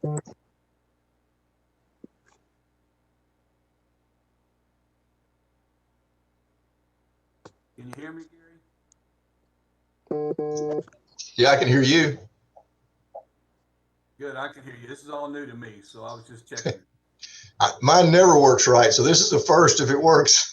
Can you hear me, Gary? Yeah, I can hear you. Good, I can hear you. This is all new to me, so I was just checking. Mine never works right, so this is the first if it works.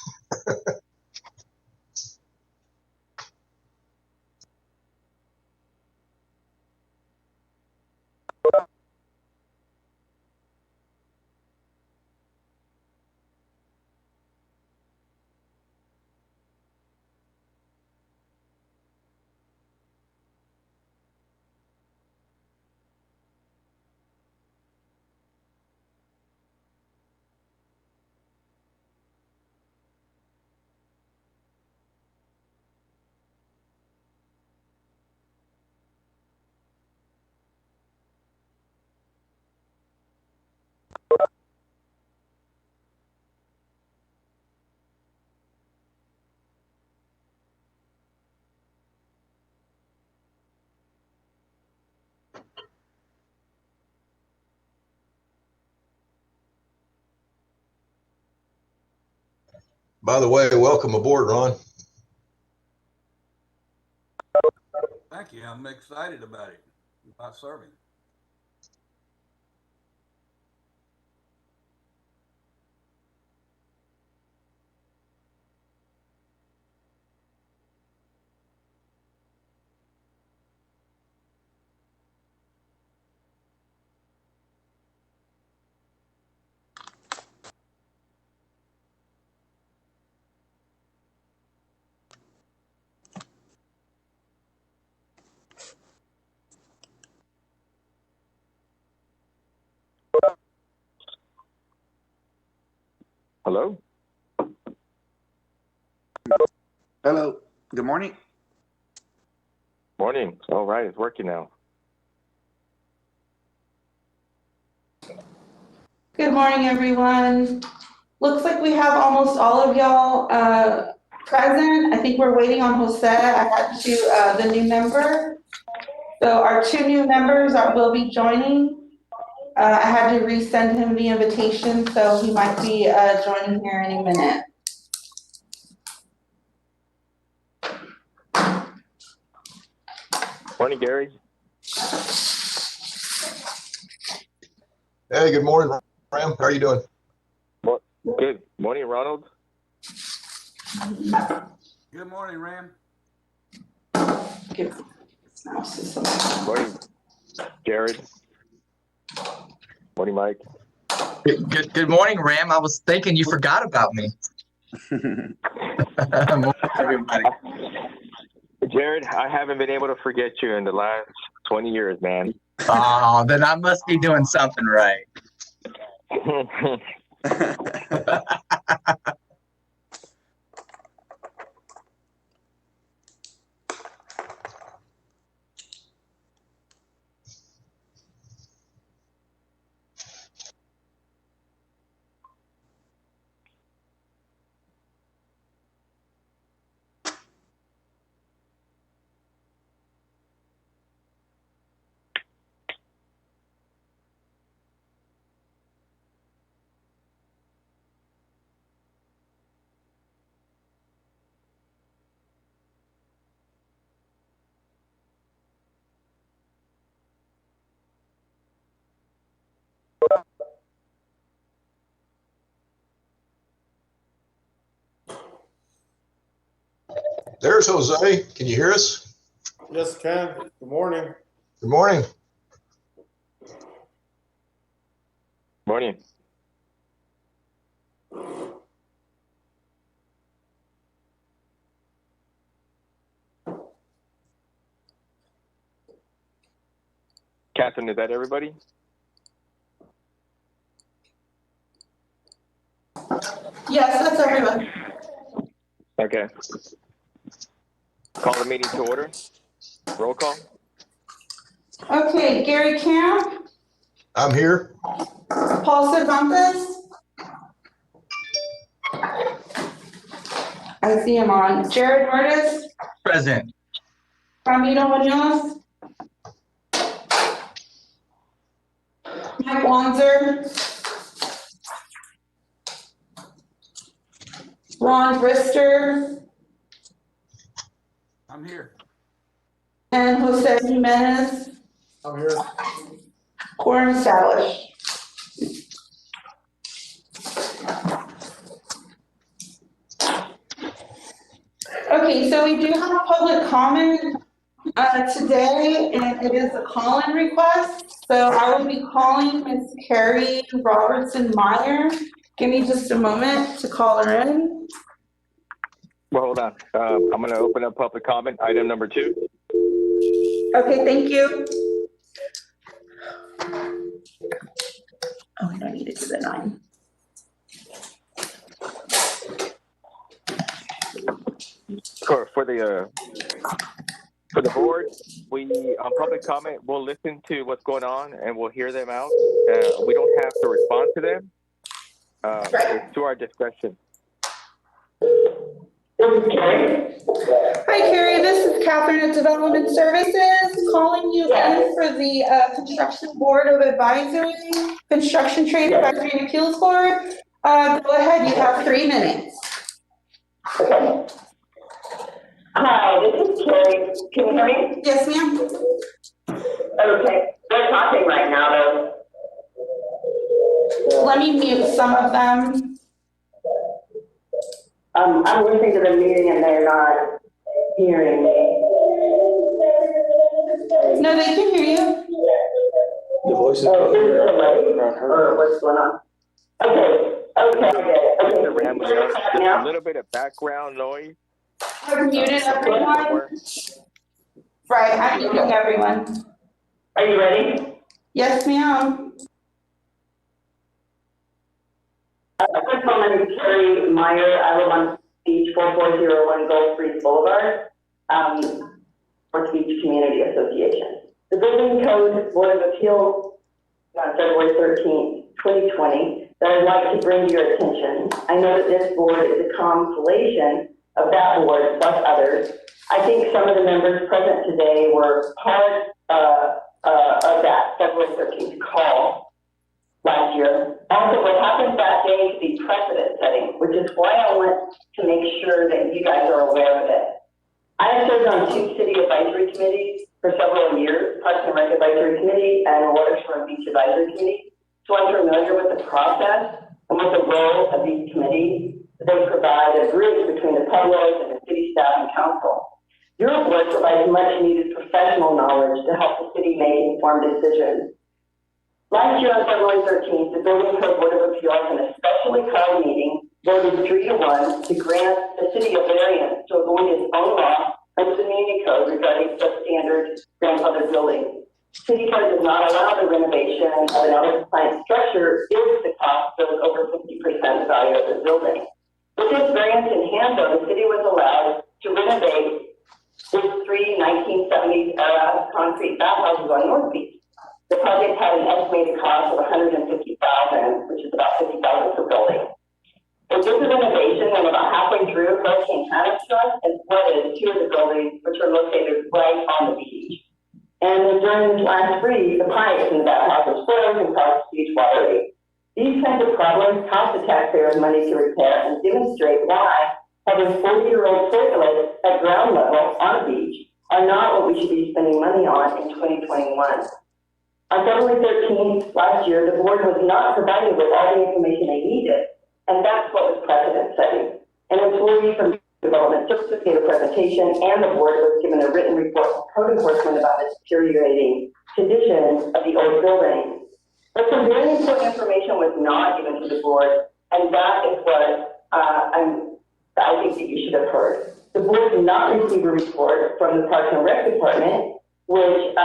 By the way, welcome aboard, Ron. Thank you. I'm excited about it, about serving. Hello? Hello. Good morning. Morning. All right, it's working now. Good morning, everyone. Looks like we have almost all of y'all present. I think we're waiting on Jose. I had to, the new member. So our two new members will be joining. I had to resend him the invitation, so he might be joining here any minute. Morning, Gary. Hey, good morning, Ram. How are you doing? Good. Morning, Ronald. Good morning, Ram. Morning, Jared. Morning, Mike. Good morning, Ram. I was thinking you forgot about me. Everybody. Jared, I haven't been able to forget you in the last 20 years, man. Oh, then I must be doing something right. There's Jose. Can you hear us? Yes, Ken. Good morning. Good morning. Morning. Catherine, is that everybody? Yes, that's everyone. Okay. Call the meeting to order. Roll call. Okay, Gary Camp, I'm here. Paul Cervantes. I see him on. Jared Murtis, Present. Ramiro Munoz, Wanzer, Ron Brister, I'm here. and Jose Jimenez, I'm here. quorum established. Okay, so we do have a public comment today, and it is a call-in request. So I will be calling Ms. Carrie Robertson Meyer. Give me just a moment to call her in. Well, hold on. I'm going to open up public comment, item number 2. Okay, thank you. Oh, I don't need it to the 9. For the board, we on public comment, we'll listen to what's going on and we'll hear them out. We don't have to respond to them. It's to our discretion. Hi, Carrie. This is Catherine at Development Services calling you in for the Construction Board of Advisory, Construction Trade Advisory and Appeals Board. Go ahead. You have 3 minutes. Hi, this is Carrie. Can you hear me? Yes, ma'am. Okay, they're talking right now though. Let me mute some of them. I'm listening to the meeting and they're not hearing me. No, they can hear you. The voice is Oh, is it delayed or what's going on? Okay. The RAM was up. There's a little bit of background noise. I've muted everyone. Right, I'm muting everyone. Are you ready? Yes, ma'am. First of all, my name is Carrie Meyer. I live on Beach 4401 Gulf Breeze Boulevard, North Beach Community Association. The Building Code Board of Appeals on February 13th, 2020, that I'd like to bring to your attention. I know that this board is a compilation of that board plus others. I think some of the members present today were part of that February 13th call last year. Also, what happened that day to be precedent setting, which is why I want to make sure that you guys are aware of it. I have served on 2 city advisory committees for several years, Parks and Rec Advisory Committee and Watershore Beach Advisory Committee. So I'm familiar with the process and with the role of these committees. They provide a bridge between the public and the city staff and council. Your board provides much needed professional knowledge to help the city make informed decisions. Last year on February 13th, the Building Code Board of Appeals in a specially called meeting voted 3-1 to grant the city a variance to avoid its own law under the community code regarding substandard grandfathered buildings. City code does not allow the renovation of an out-of-compliant structure if the cost goes over 50% the value of the building. With this variance in hand, though, the city was allowed to renovate its 3 1970s era concrete bathhouses on North Beach. The project had an estimated cost of $150,000, which is about $50,000 per building. It did the renovation, and about halfway through, Hurricane Hannah struck and flooded 2 of the buildings, which are located right on the beach. And then during last freeze, the pipes in the bathhouses froze and caused huge water leaks. These kinds of problems cost the taxpayers money to repair and demonstrate why having 40-year-old toilets at ground level on a beach are not what we should be spending money on in 2021. On February 13th last year, the board was not provided with all the information they needed, and that's what was precedent setting. An employee from Development Services gave a presentation, and the board was given a written report from code enforcement about the deteriorating condition of the old building. But some very important information was not given to the board, and that is what I think that you should have heard. The board did not receive a report from the Parks and Rec Department, which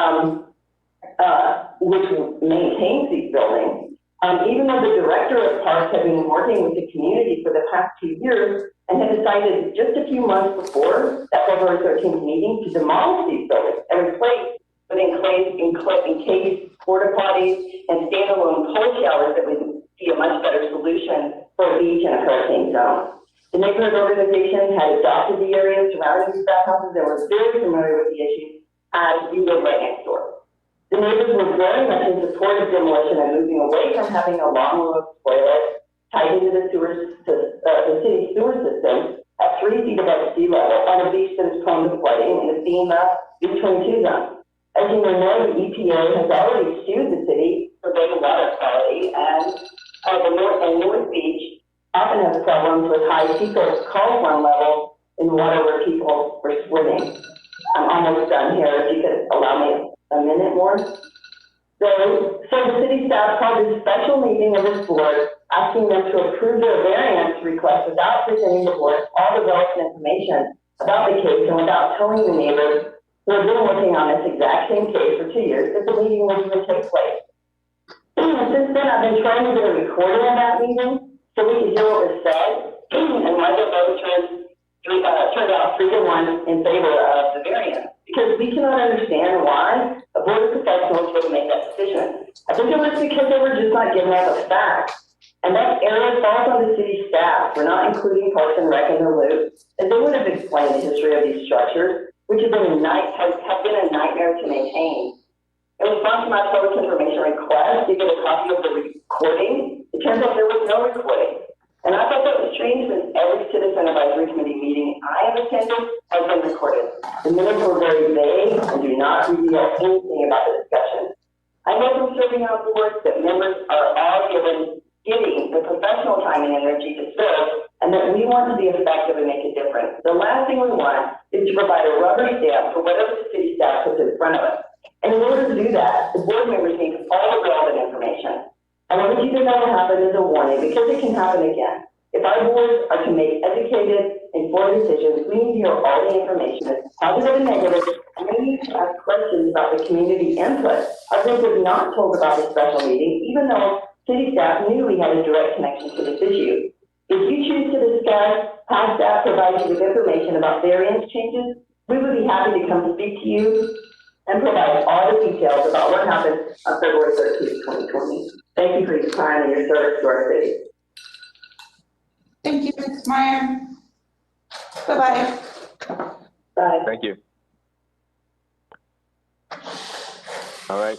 maintains these buildings. Even though the director of parks had been working with the community for the past 2 years and had decided just a few months before that February 13th meeting to demolish these buildings and replace with encased porta potties and standalone cold showers that would be a much better solution for a beach in a hurricane zone. The neighborhood organization had adopted the areas surrounding these bathhouses and were very familiar with the issues as we live right next door. The neighbors were very much in support of demolition and moving away from having a long row of toilets tied into the city sewer system at 3 feet above sea level on a beach that is prone to flooding and is being between two zones. As you may know, the EPA has already sued the city for bad water quality, and the North Beach often has problems with high fecal coliform levels in water where people were swimming. I'm almost done here. If you could allow me a minute more. So the city staff called a special meeting of this board, asking them to approve their variance request without presenting the board all the relevant information about the case and without telling the neighbors who have been working on this exact same case for 2 years that the meeting would even take place. Since then, I've been trying to get a recording of that meeting so we could hear what was said, and my vote turned out 3-1 in favor of the variance, because we cannot understand why a board of professionals would make that decision. I think it was because they were just not giving us the facts, and that error falls on the city staff for not including Parks and Rec in the loop, as they would have explained the history of these structures, which have been a nightmare to maintain. In response to my public information request to get a copy of the recording, it turns out there was no recording. And I thought that was strange, since every citizen advisory committee meeting I have attended has been recorded. The minutes were very vague and do not reveal anything about the discussion. I know from serving on boards that members are all giving the professional time and energy to serve, and that we want to be effective and make a difference. The last thing we want is to provide a rubber stamp for whatever the city staff puts in front of us. And in order to do that, the board members need all the relevant information. And I want you to know what happened as a warning, because it can happen again. If our boards are to make educated, informed decisions, we need to hear all the information, positive and negative, and we need to ask questions about the community input. Our group was not told about the special meeting, even though city staff knew we had a direct connection to this issue. If you choose to discuss, past staff provides you with information about variance changes, we would be happy to come speak to you and provide all the details about what happened on February 13th, 2020. Thank you for your time and your service to our city. Thank you, Ms. Meyer. Bye-bye. Bye. Thank you. All right,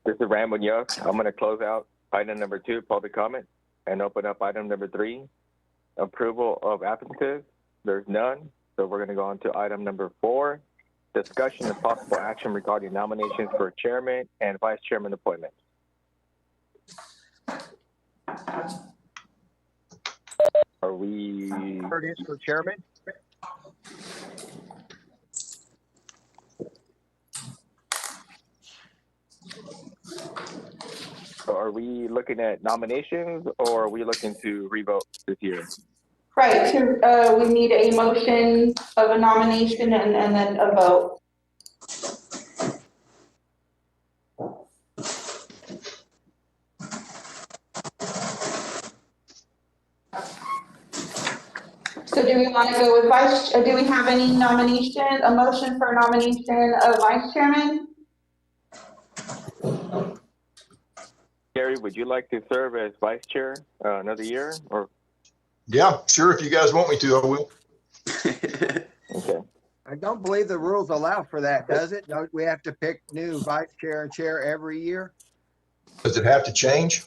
this is Ram Munoz. I'm going to close out item number 2, public comment, and open up item number 3, approval of absences. There's none, so we're going to go on to item number 4, discussion and possible action regarding nominations for chairman and vice chairman appointments. Are we? Curtis for chairman. So are we looking at nominations, or are we looking to revote this year? Right, we need a motion of a nomination and then a vote. So do we want to go with do we have any a motion for nomination of vice chairman? Gary, would you like to serve as vice chair another year, or? Yeah, sure. If you guys want me to, I will. Okay. I don't believe the rules allow for that, does it? Don't we have to pick new vice chair and chair every year? Does it have to change?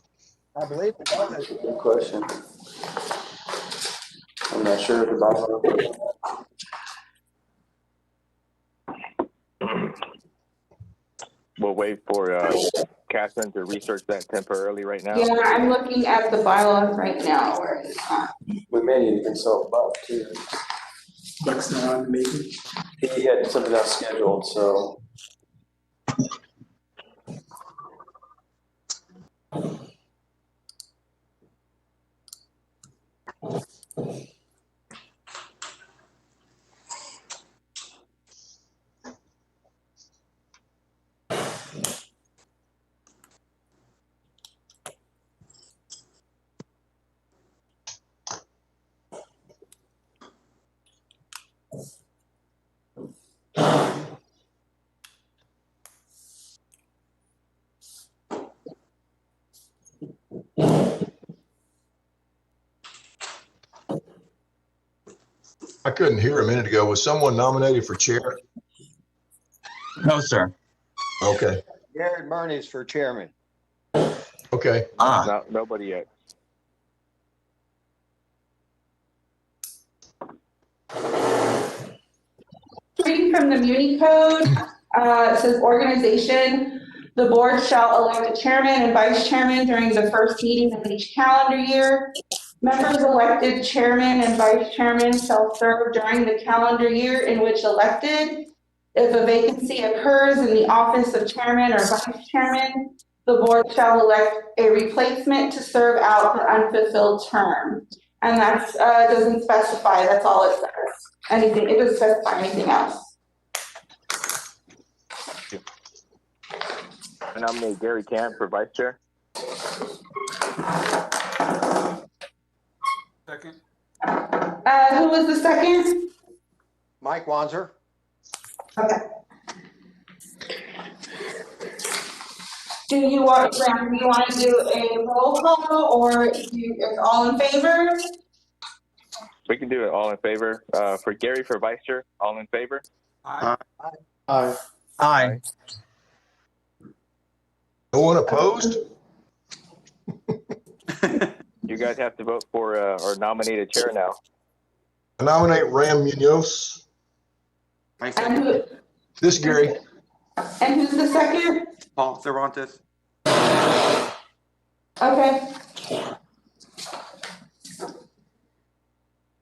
I believe it does. Good question. I'm not sure if the bylaw. We'll wait for Catherine to research that temporarily right now. Yeah, I'm looking at the bylaws right now where it's at. We may need to consult Buck too. Buck's not on the meeting. He had something else scheduled, so. I couldn't hear a minute ago. Was someone nominated for chair? No, sir. Okay. Jared Murn is for chairman. Okay. No, nobody yet. Reading from the Muni Code, it says organization, the board shall elect a chairman and vice chairman during the first meeting of each calendar year. Members elected chairman and vice chairman shall serve during the calendar year in which elected. If a vacancy occurs in the office of chairman or vice chairman, the board shall elect a replacement to serve out the unfulfilled term. And that doesn't specify, that's all it says. Anything, it doesn't specify anything else. I nominate Gary Camp for vice chair. Second. Who was the second? Mike Wanzer. Okay. Do you want to do a roll call or it's all in favor? We can do it all in favor. For Gary for vice chair, all in favor? Aye. Aye. Aye. No one opposed? You guys have to vote for or nominate a chair now. I nominate Ram Munoz. My And second, who, This is Gary. and who's the second? Paul Cervantes. Okay.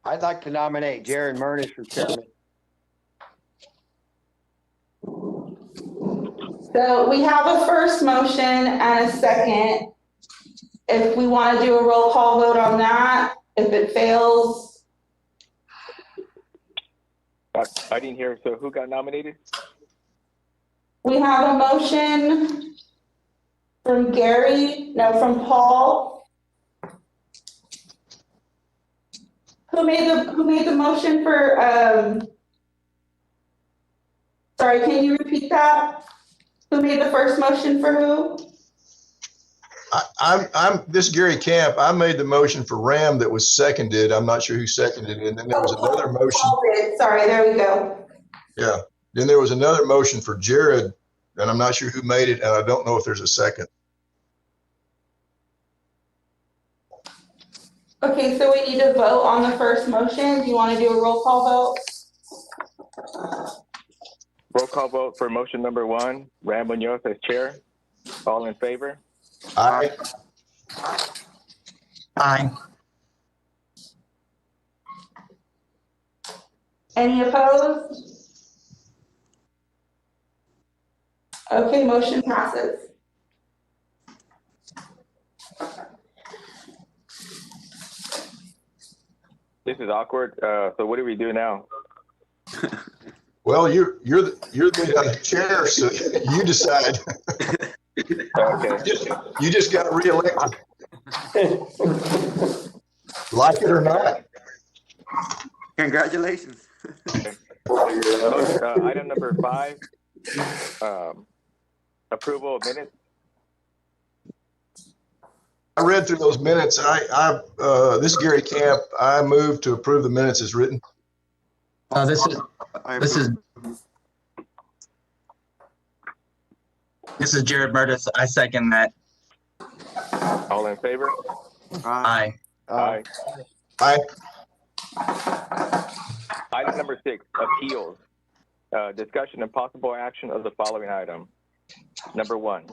I'd like to nominate Jared Murn for chairman. So we have a first motion and a second. If we want to do a roll call vote on that, if it fails, I didn't hear. So who got nominated? we have a motion from from Paul. Who made the motion for, sorry, can you repeat that? Who made the first motion for who? This is Gary Camp. I made the motion for Ram that was seconded. I'm not sure who seconded it. And then there was another motion. Paul did. Sorry, there we go. Yeah. Then there was another motion for Jared, and I'm not sure who made it, and I don't know if there's a second. Okay, so we need to vote on the first motion. Do you want to do a roll call vote? Roll call vote for motion number 1. Ram Munoz as chair. All in favor? Aye. Aye. Any opposed? Okay, motion passes. This is awkward. So what do we do now? Well, you're the chair, so you decide. Okay. You just got reelected. Like it or not. Congratulations. Item number 5, approval of minutes. I read through those minutes. This is Gary Camp. I move to approve the minutes as written. This is Jared Murtis. I second that. All in favor? Aye. Aye. Aye. Item number 6, appeals. Discussion and possible action of the following item. Number 1.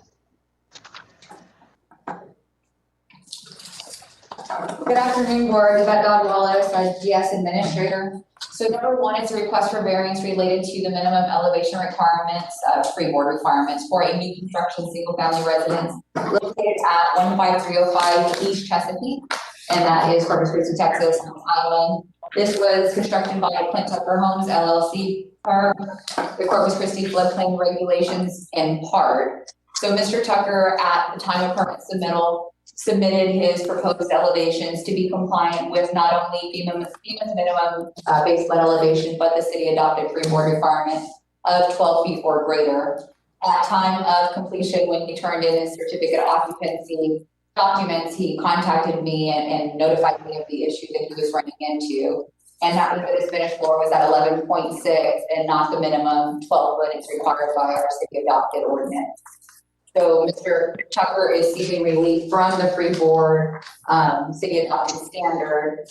Good afternoon, board. Yvette Dog-Wallace, GS administrator. So number 1 is a request for variance related to the minimum elevation requirements, freeboard requirements for a new construction single-family residence located at 15305 East Chesapeake, and that is Corpus Christi, Texas, on the island. This was constructed by Clint Tucker Homes LLC per the Corpus Christi floodplain regulations in part. So Mr. Tucker, at the time of permit submittal, submitted his proposed elevations to be compliant with not only FEMA's minimum base flood elevation, but the city adopted freeboard requirement of 12 feet or greater. At time of completion, when he turned in his certificate of occupancy documents, he contacted me and notified me of the issue that he was running into. And that was that his finished floor was at 11.6 and not the minimum 12 foot it's required by our city adopted ordinance. So Mr. Tucker is seeking relief from the freeboard, city adopted standard.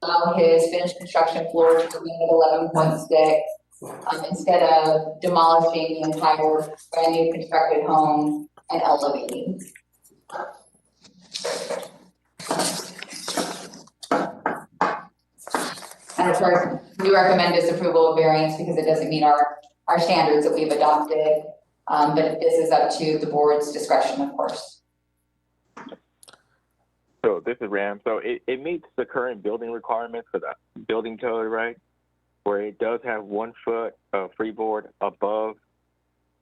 Allow his finished construction floor to remain at 11.6, instead of demolishing the entire brand new constructed home and elevating. And of course, we recommend disapproval of variance because it doesn't meet our standards that we've adopted. But this is up to the board's discretion, of course. So this is Ram. So it meets the current building requirements for the building code, right? Where it does have 1 foot of freeboard above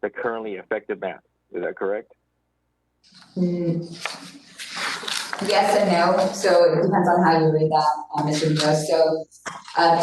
the currently effective map. Is that correct? Yes and no. So it depends on how you read that, Mr. Munoz. So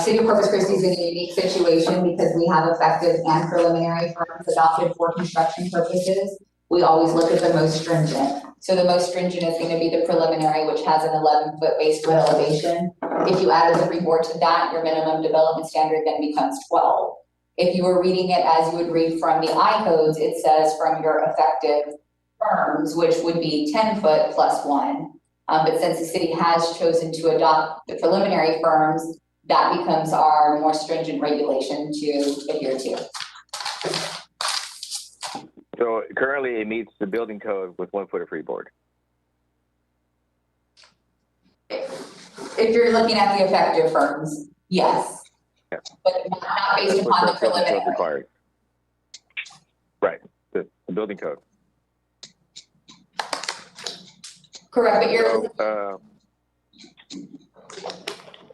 City of Corpus Christi is in a unique situation because we have effective and preliminary firms adopted for construction purposes. We always look at the most stringent. So the most stringent is going to be the preliminary, which has an 11-foot base flood elevation. If you added the freeboard to that, your minimum development standard then becomes 12. If you were reading it as you would read from the I codes, it says from your effective firms, which would be 10 foot plus 1. But since the city has chosen to adopt the preliminary firms, that becomes our more stringent regulation to adhere to. So currently it meets the building code with 1 foot of freeboard. If you're looking at the effective firms, yes. Yeah. But not based upon the preliminary. Required. Right, the building code. Correct, but you're,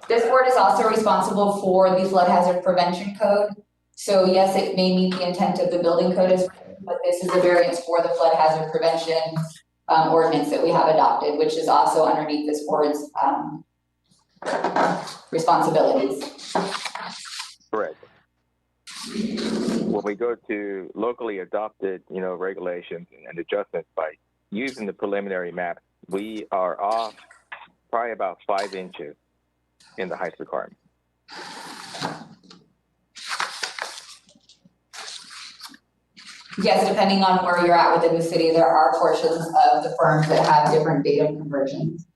this board is also responsible for the flood hazard prevention code. So yes, it may meet the intent of the building code as written, but this is a variance for the flood hazard prevention ordinance that we have adopted, which is also underneath this board's responsibilities. Correct. When we go to locally adopted, regulations and adjustments by using the preliminary map, we are off probably about 5 inches in the height requirement. Yes, depending on where you're at within the city, there are portions of the firms that have different datum conversions.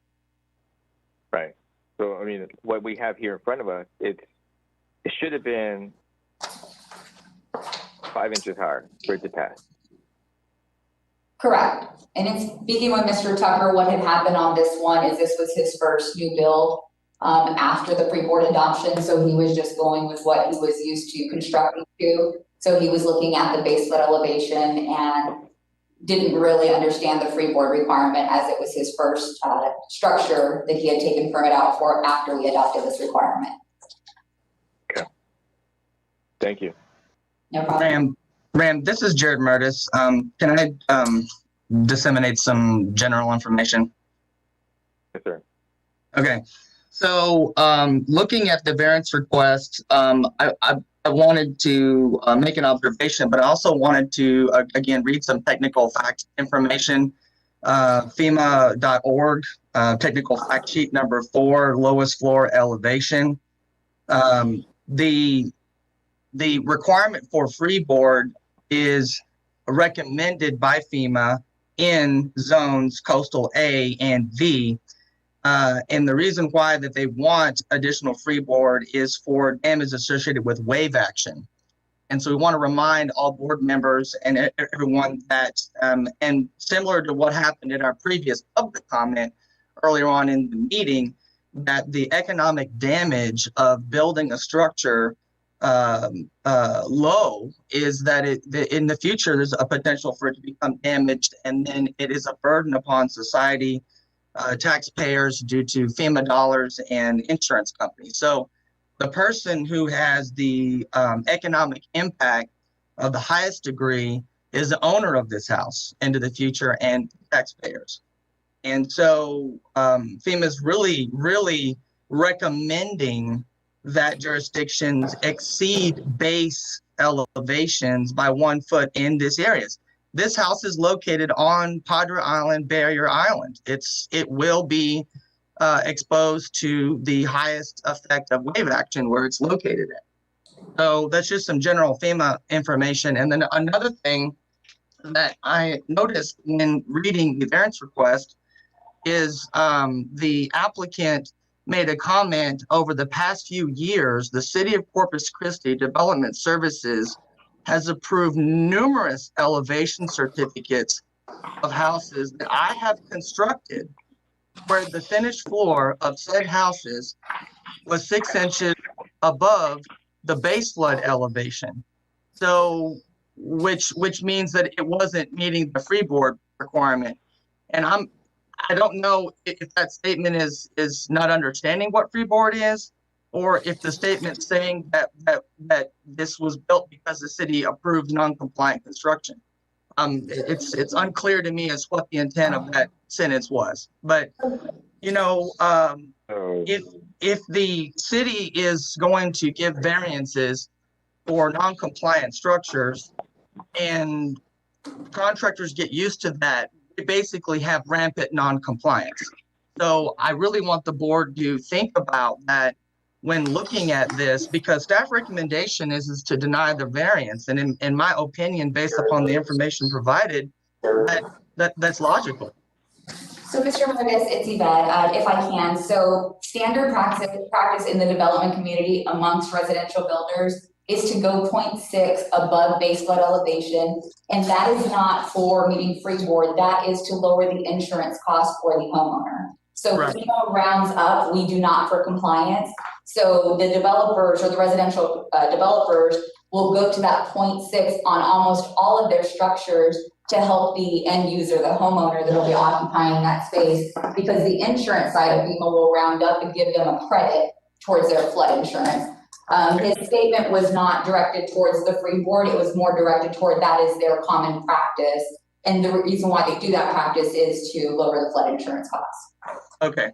Right. So, I mean, what we have here in front of us, it should have been 5 inches higher for it to pass. Correct. And in speaking with Mr. Tucker, what had happened on this one is this was his first new build after the pre-board adoption. So he was just going with what he was used to constructing to. So he was looking at the base flood elevation and didn't really understand the freeboard requirement as it was his first structure that he had taken permit out for after we adopted this requirement. Okay. Thank you. No problem. Ram, this is Jared Murtis. Can I disseminate some general information? Yes, sir. Okay. So looking at the variance request, I wanted to make an observation, but I also wanted to, again, read some technical fact information. FEMA.org, technical fact sheet number 4, lowest floor elevation. The requirement for freeboard is recommended by FEMA in zones coastal A and V. And the reason why that they want additional freeboard is for damage associated with wave action. And so we want to remind all board members and everyone that, and similar to what happened in our previous public comment earlier on in the meeting, that the economic damage of building a structure low is that in the future there's a potential for it to become damaged, and then it is a burden upon society, taxpayers, due to FEMA dollars and insurance companies. So the person who has the economic impact of the highest degree is the owner of this house into the future and taxpayers. And so FEMA is really, really recommending that jurisdictions exceed base elevations by 1 foot in these areas. This house is located on Padre Island, Barrier Island. It will be exposed to the highest effect of wave action where it's located at. So that's just some general FEMA information. And then another thing that I noticed when reading the variance request is the applicant made a comment over the past few years, the City of Corpus Christi Development Services has approved numerous elevation certificates of houses that I have constructed where the finished floor of said houses was 6 inches above the base flood elevation. So, which means that it wasn't meeting the freeboard requirement. And I don't know if that statement is not understanding what freeboard is, or if the statement saying that this was built because the city approved non-compliant construction. It's unclear to me as what the intent of that sentence was. But you know, if the city is going to give variances for non-compliant structures and contractors get used to that, they basically have rampant non-compliance. So I really want the board to think about that when looking at this, because staff recommendation is to deny the variance. And in my opinion, based upon the information provided, that's logical. So Mr. Marcus, it's Yvette, if I can. So standard practice in the development community amongst residential builders is to go 0.6 above base flood elevation. And that is not for meeting freeboard. That is to lower the insurance cost for the homeowner. So right. FEMA rounds up, we do not for compliance. So the developers or the residential developers will go to that 0.6 on almost all of their structures to help the end user, the homeowner that will be occupying that space, because the insurance side of FEMA will round up and give them a credit towards their flood insurance. His statement was not directed towards the freeboard. It was more directed toward that is their common practice. And the reason why they do that practice is to lower the flood insurance costs. Okay.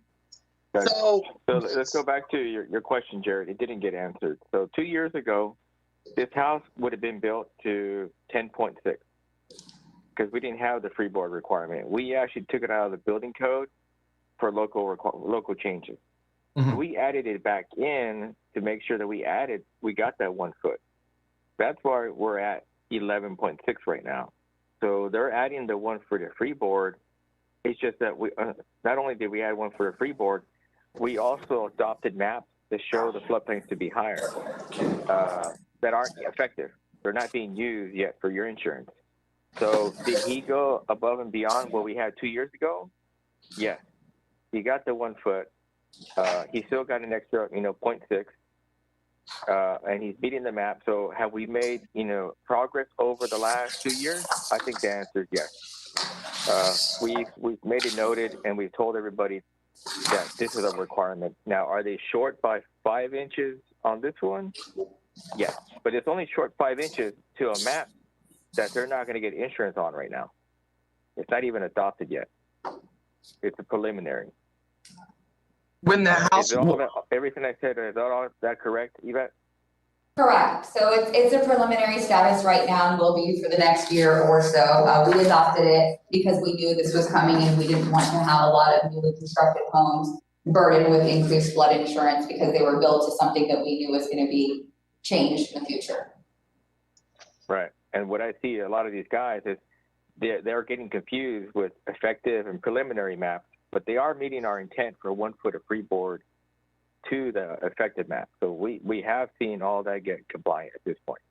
So let's go back to your question, Jared. It didn't get answered. So 2 years ago, this house would have been built to 10.6 because we didn't have the freeboard requirement. We actually took it out of the building code for local changes. Mm-hmm. We added it back in to make sure that we got that 1 foot. That's why we're at 11.6 right now. So they're adding the 1 foot of freeboard. It's just that we not only did we add 1 foot of freeboard, we also adopted maps that show the floodplains to be higher that aren't effective. They're not being used yet for your insurance. So did he go above and beyond what we had 2 years ago? Yes. He got the 1 foot. He still got an extra, 0.6, and he's beating the map. So have we made, progress over the last 2 years? I think the answer is yes. We've made it noted, and we've told everybody that this is a requirement. Now, are they short by 5 inches on this one? Yes, but it's only short 5 inches to a map that they're not going to get insurance on right now. It's not even adopted yet. It's a preliminary. When the house, everything I said, is all that correct, Yvette? Correct. So it's a preliminary status right now and will be for the next year or so. We adopted it because we knew this was coming and we didn't want to have a lot of newly constructed homes burdened with increased flood insurance because they were built to something that we knew was going to be changed in the future. Right. And what I see a lot of these guys is they're getting confused with effective and preliminary maps, but they are meeting our intent for 1 foot of freeboard to the effective map. So we have seen all that get compliant at this point.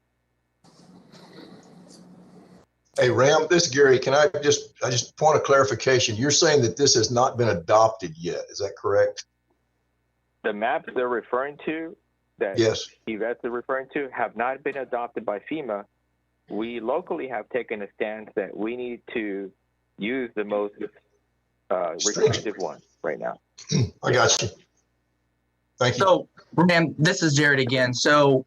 Hey, Ram, this is Gary. Can I just point of clarification? You're saying that this has not been adopted yet. Is that correct? The maps they're referring to that Yvette's referring to have not been adopted by FEMA. We locally have taken a stance that we need to use the most restrictive one right now. I got you. Thank you. So, Ram, this is Jared again. So,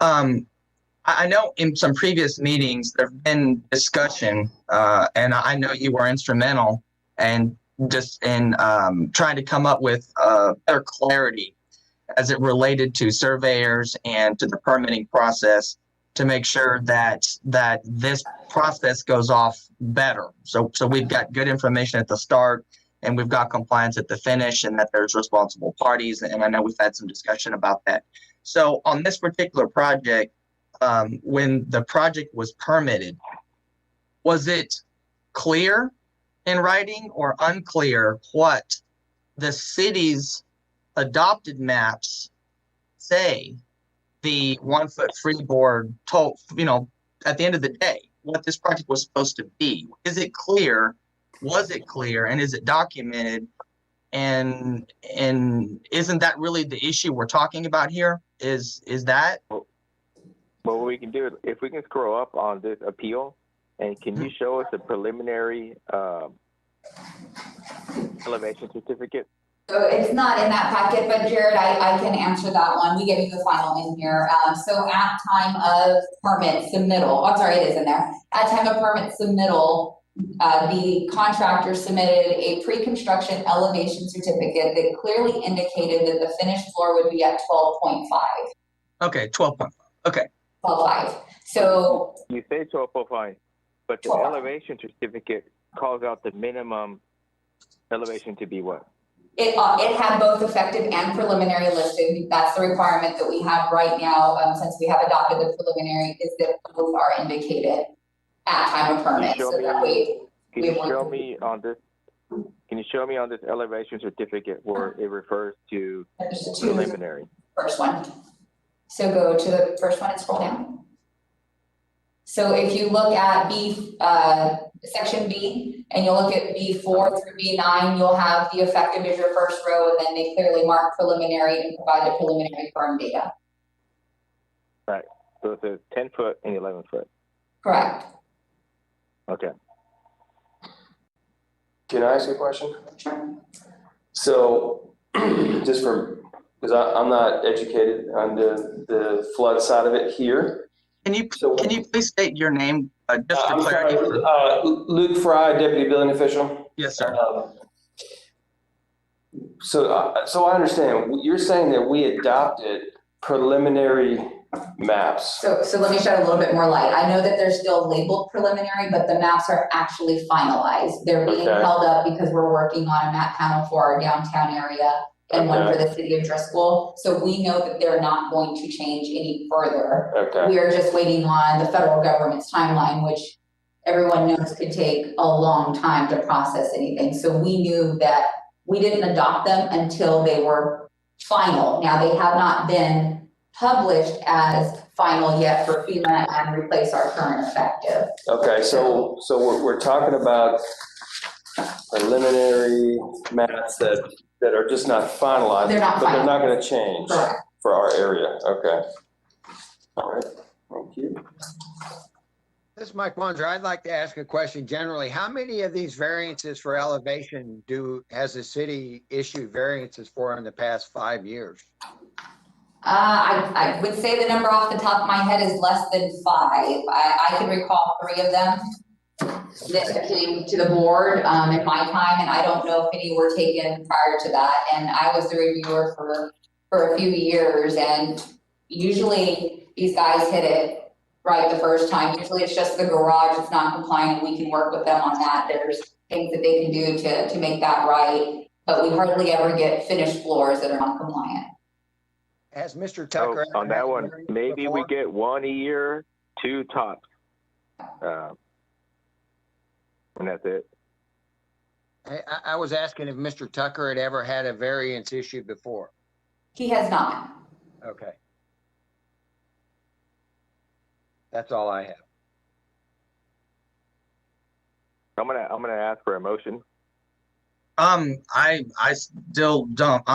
I know in some previous meetings there've been discussion, and I know you were instrumental and just in trying to come up with better clarity as it related to surveyors and to the permitting process to make sure that this process goes off better. So we've got good information at the start, and we've got compliance at the finish, and that there's responsible parties. And I know we've had some discussion about that. So on this particular project, when the project was permitted, was it clear in writing or unclear what the city's adopted maps say the 1 foot freeboard told, at the end of the day, what this project was supposed to be? Is it clear? Was it clear? And is it documented? And isn't that really the issue we're talking about here? Is that? Well, what we can do is, if we can scroll up on this appeal, and can you show us a preliminary elevation certificate? So it's not in that packet, but Jared, I can answer that one. We gave you the final in here. So at time of permit submittal, I'm sorry, it is in there. At time of permit submittal, the contractor submitted a pre-construction elevation certificate that clearly indicated that the finished floor would be at 12.5. Okay, 12.5. Okay. 12.5. So You say 12.5, but the 12.5. elevation certificate calls out the minimum elevation to be what? It had both effective and preliminary listed. That's the requirement that we have right now, since we have adopted the preliminary, is that both are indicated at time of permit. So that way, Can you show me on this elevation certificate where it refers to there's the preliminary? First one. So go to the first one and scroll down. So if you look at section B, and you'll look at B4 through B9, you'll have the effective as your first row, and then they clearly mark preliminary and provide the preliminary firm data. Right. So it says 10 foot and 11 foot. Correct. Okay. Can I ask you a question? Sure. So, just because I'm not educated on the flood side of it here. Can you please state your name just for I'm clarity? sorry, Luke Fry, Deputy Building Official. Yes, sir. So I understand. You're saying that we adopted preliminary maps. So let me shed a little bit more light. I know that they're still labeled preliminary, but the maps are actually finalized. They're being held up because we're working on a map panel for our downtown area and one for the city of Driscoll. So we know that they're not going to change any further. Okay. We are just waiting on the federal government's timeline, which everyone knows could take a long time to process anything. So we knew that we didn't adopt them until they were final. Now, they have not been published as final yet for FEMA and replace our current effective. Okay, so we're talking about preliminary maps that are just not finalized. They're not but they're not finalized. going to change Correct. for our area. Okay. All right. Thank you. This is Mike Wanzer. I'd like to ask a question generally. How many of these variances for elevation has the city issued variances for in the past 5 years? I would say the number off the top of my head is less than 5. I can recall 3 of them that came to the board in my time, and I don't know if any were taken prior to that. And I was the reviewer for a few years, and usually these guys hit it right the first time. Usually it's just the garage that's not compliant, and we can work with them on that. There's things that they can do to make that right, but we hardly ever get finished floors that are not compliant. Has Mr. Tucker on that one, variance maybe before? we get 1 a year, 2 tops. And that's it. I was asking if Mr. Tucker had ever had a variance issued before. He has not. Okay. That's all I have. I'm gonna ask for a motion. I still don't.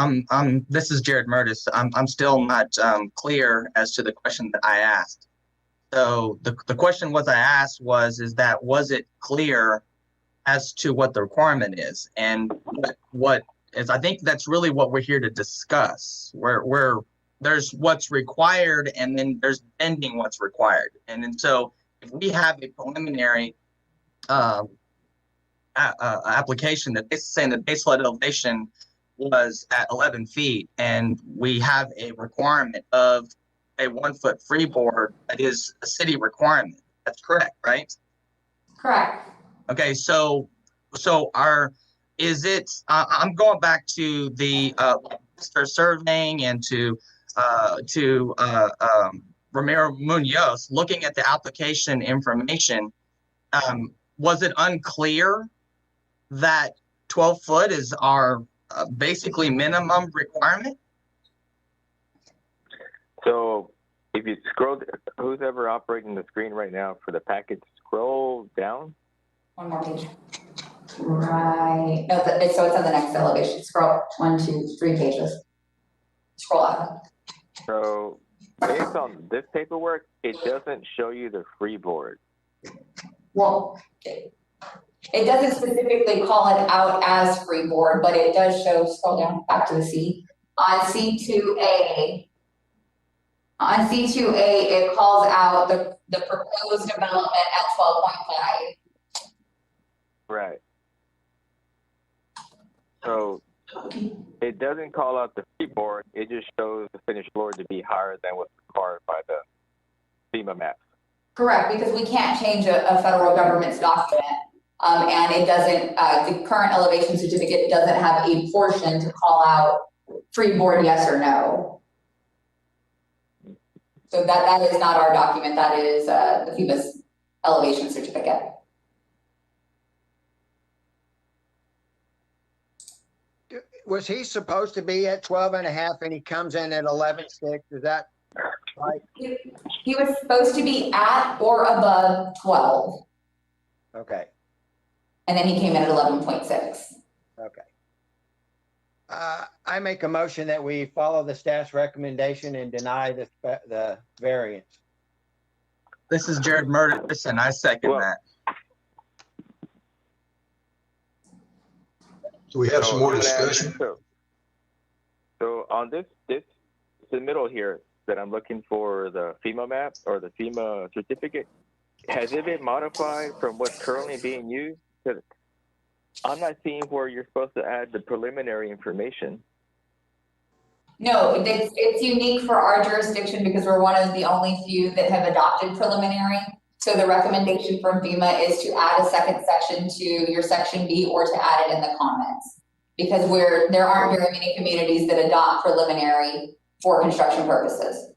This is Jared Murtis. I'm still not clear as to the question that I asked. So the question I asked was it clear as to what the requirement is, and what is, I think that's really what we're here to discuss. Where there's what's required, and then there's bending what's required. And then so if we have a preliminary application that is saying the base flood elevation was at 11 feet, and we have a requirement of a 1 foot freeboard that is a city requirement. That's correct, right? Correct. Okay, so I'm going back to the surveying and to Ramiro Munoz, looking at the application information. was it unclear that 12 foot is our basically minimum requirement? So if you scroll, who's ever operating the screen right now for the package, scroll down. One more page. Right, no, so it's on the next elevation. Scroll 1, 2, 3 pages. Scroll up. So based on this paperwork, it doesn't show you the freeboard. Well, it doesn't specifically call it out as freeboard, but it does show, scroll down back to the C. On C2A, it calls out the proposed development at 12.5. Right. So it doesn't call out the freeboard, it just shows the finished floor to be higher than what's required by the FEMA maps. Correct, because we can't change a federal government's document. And it doesn't, the current elevation certificate doesn't have a portion to call out freeboard yes or no. So that is not our document, that is the FEMA's elevation certificate. Was he supposed to be at 12.5 and he comes in at 11.6? Is that right? He was supposed to be at or above 12. Okay. And then he came in at 11.6. Okay. I make a motion that we follow the staff's recommendation and deny the variance. This is Jared Murtis, and I second that. Do we have some more discussion? So on this submittal here that I'm looking for the FEMA map or the FEMA certificate, has it been modified from what's currently being used? Because I'm not seeing where you're supposed to add the preliminary information. No, it's unique for our jurisdiction because we're one of the only few that have adopted preliminary. So the recommendation from FEMA is to add a second section to your section B or to add it in the comments. Because there aren't very many communities that adopt preliminary for construction purposes.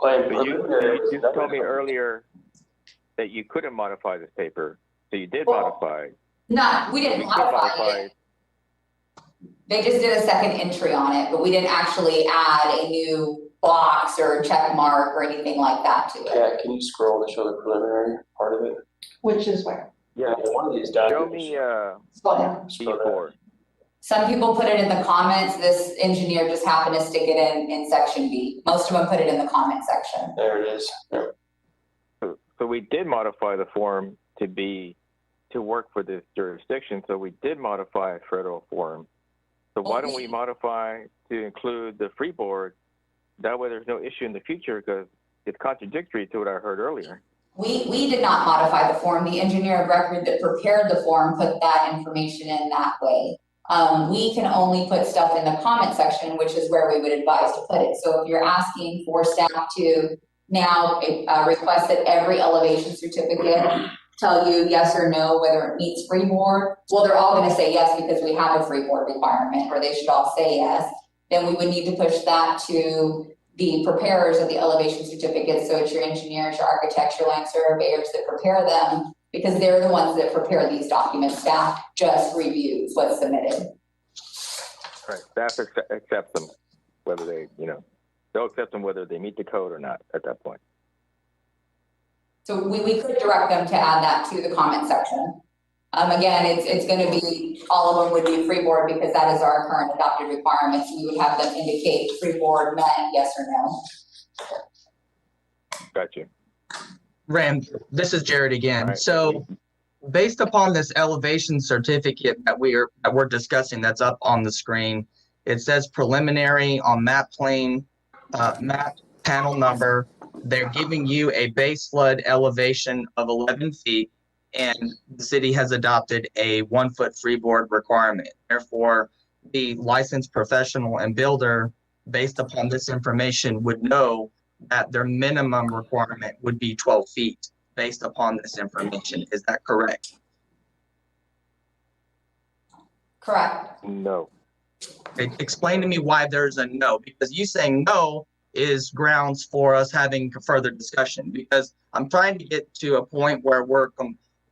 But you told me earlier that you couldn't modify this paper, so you did modify. We didn't modify it. They just did a second entry on it, but we didn't actually add a new box or check mark or anything like that to it. Yeah, can you scroll to show the preliminary part of it? Which is where? Yeah, one of these Show documents. me Scroll down. B4. Some people put it in the comments. This engineer just happened to stick it in section B. Most of them put it in the comment section. There it is. Yep. So we did modify the form to work for this jurisdiction. So we did modify a federal form. So why don't we modify to include the freeboard? That way there's no issue in the future because it's contradictory to what I heard earlier. We did not modify the form. The engineer of record that prepared the form put that information in that way. We can only put stuff in the comment section, which is where we would advise to put it. So if you're asking for staff to now request that every elevation certificate tell you yes or no whether it meets freeboard, well, they're all going to say yes because we have a freeboard requirement, or they should all say yes. Then we would need to push that to the preparers of the elevation certificates. So it's your engineers, your architects, your land surveyors that prepare them, because they're the ones that prepare these documents. Staff just reviews what's submitted. Right. Staff accepts them, whether they'll accept them whether they meet the code or not at that point. So we could direct them to add that to the comment section. Again, it's going to be, all of them would be freeboard because that is our current adopted requirements. We would have them indicate freeboard met, yes or no. Gotcha. Ram, this is Jared again. Right. So based upon this elevation certificate that we're discussing that's up on the screen, it says preliminary on map plane, map panel number. They're giving you a base flood elevation of 11 feet, and the city has adopted a 1 foot freeboard requirement. Therefore, the licensed professional and builder, based upon this information, would know that their minimum requirement would be 12 feet based upon this information. Is that correct? Correct. No. Explain to me why there's a no, because you saying no is grounds for us having further discussion, because I'm trying to get to a point where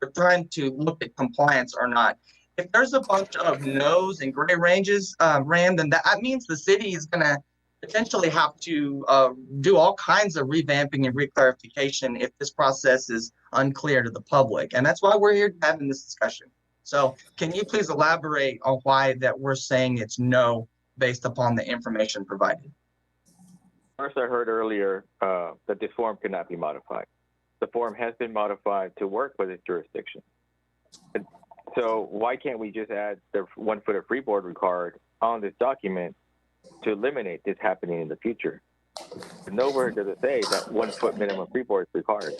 we're trying to look at compliance or not. If there's a bunch of no's and gray ranges, Rand, then that means the city is going to potentially have to do all kinds of revamping and reclarification if this process is unclear to the public. And that's why we're here having this discussion. So can you please elaborate on why that we're saying it's no based upon the information provided? First, I heard earlier that this form cannot be modified. The form has been modified to work with its jurisdiction. So why can't we just add the 1 foot of freeboard required on this document to eliminate this happening in the future? Nowhere does it say that 1 foot minimum freeboard is required.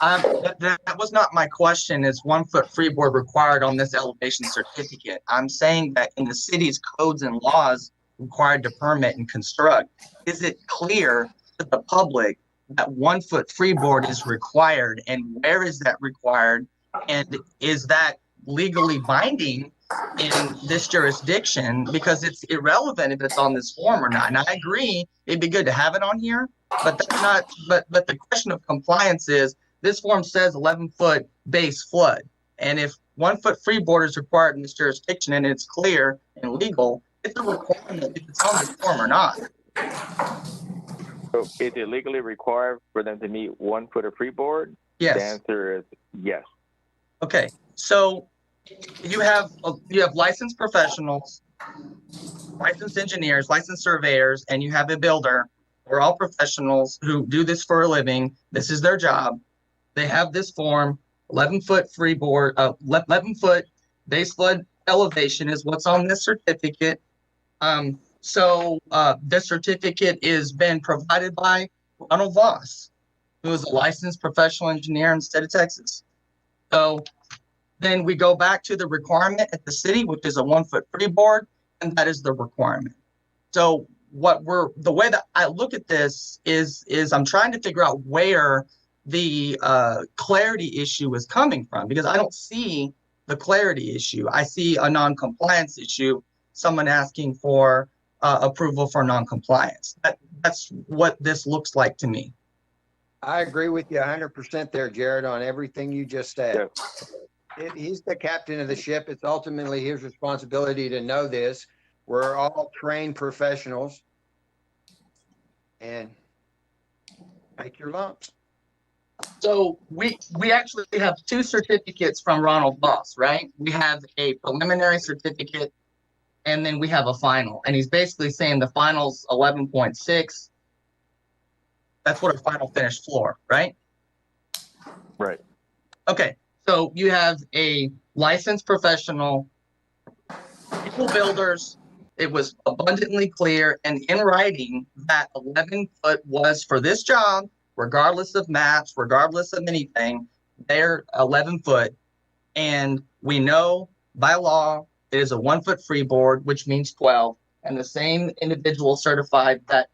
That was not my question. Is 1 foot freeboard required on this elevation certificate? I'm saying that in the city's codes and laws required to permit and construct, is it clear to the public that 1 foot freeboard is required, and where is that required? And is that legally binding in this jurisdiction? Because it's irrelevant if it's on this form or not. And I agree, it'd be good to have it on here, but that's not, but the question of compliance is, this form says 11 foot base flood. And if 1 foot freeboard is required in this jurisdiction and it's clear and legal, it's a requirement if it's on this form or not. So is it legally required for them to meet 1 foot of freeboard? Yes. The answer is yes. Okay, so you have licensed professionals, licensed engineers, licensed surveyors, and you have a builder. We're all professionals who do this for a living. This is their job. They have this form, 11 foot freeboard, 11 foot base flood elevation is what's on this certificate. So this certificate is been provided by Ronald Voss, who is a licensed professional engineer in the state of Texas. So then we go back to the requirement at the city, which is a 1 foot freeboard, and that is the requirement. So the way that I look at this is I'm trying to figure out where the clarity issue is coming from, because I don't see the clarity issue. I see a non-compliance issue, someone asking for approval for non-compliance. That's what this looks like to me. I agree with you 100% there, Jared, on everything you just said. Yeah. He's the captain of the ship. It's ultimately his responsibility to know this. We're all trained professionals. And make your lumps. So we actually have two certificates from Ronald Voss, right? We have a preliminary certificate, and then we have a final. And he's basically saying the final's 11.6. That's what a final finished floor, right? Right. Okay, so you have a licensed professional, equal builders. It was abundantly clear and in writing that 11 foot was for this job, regardless of maps, regardless of anything, they're 11 foot. And we know by law, it is a 1 foot freeboard, which means 12. And the same individual certified that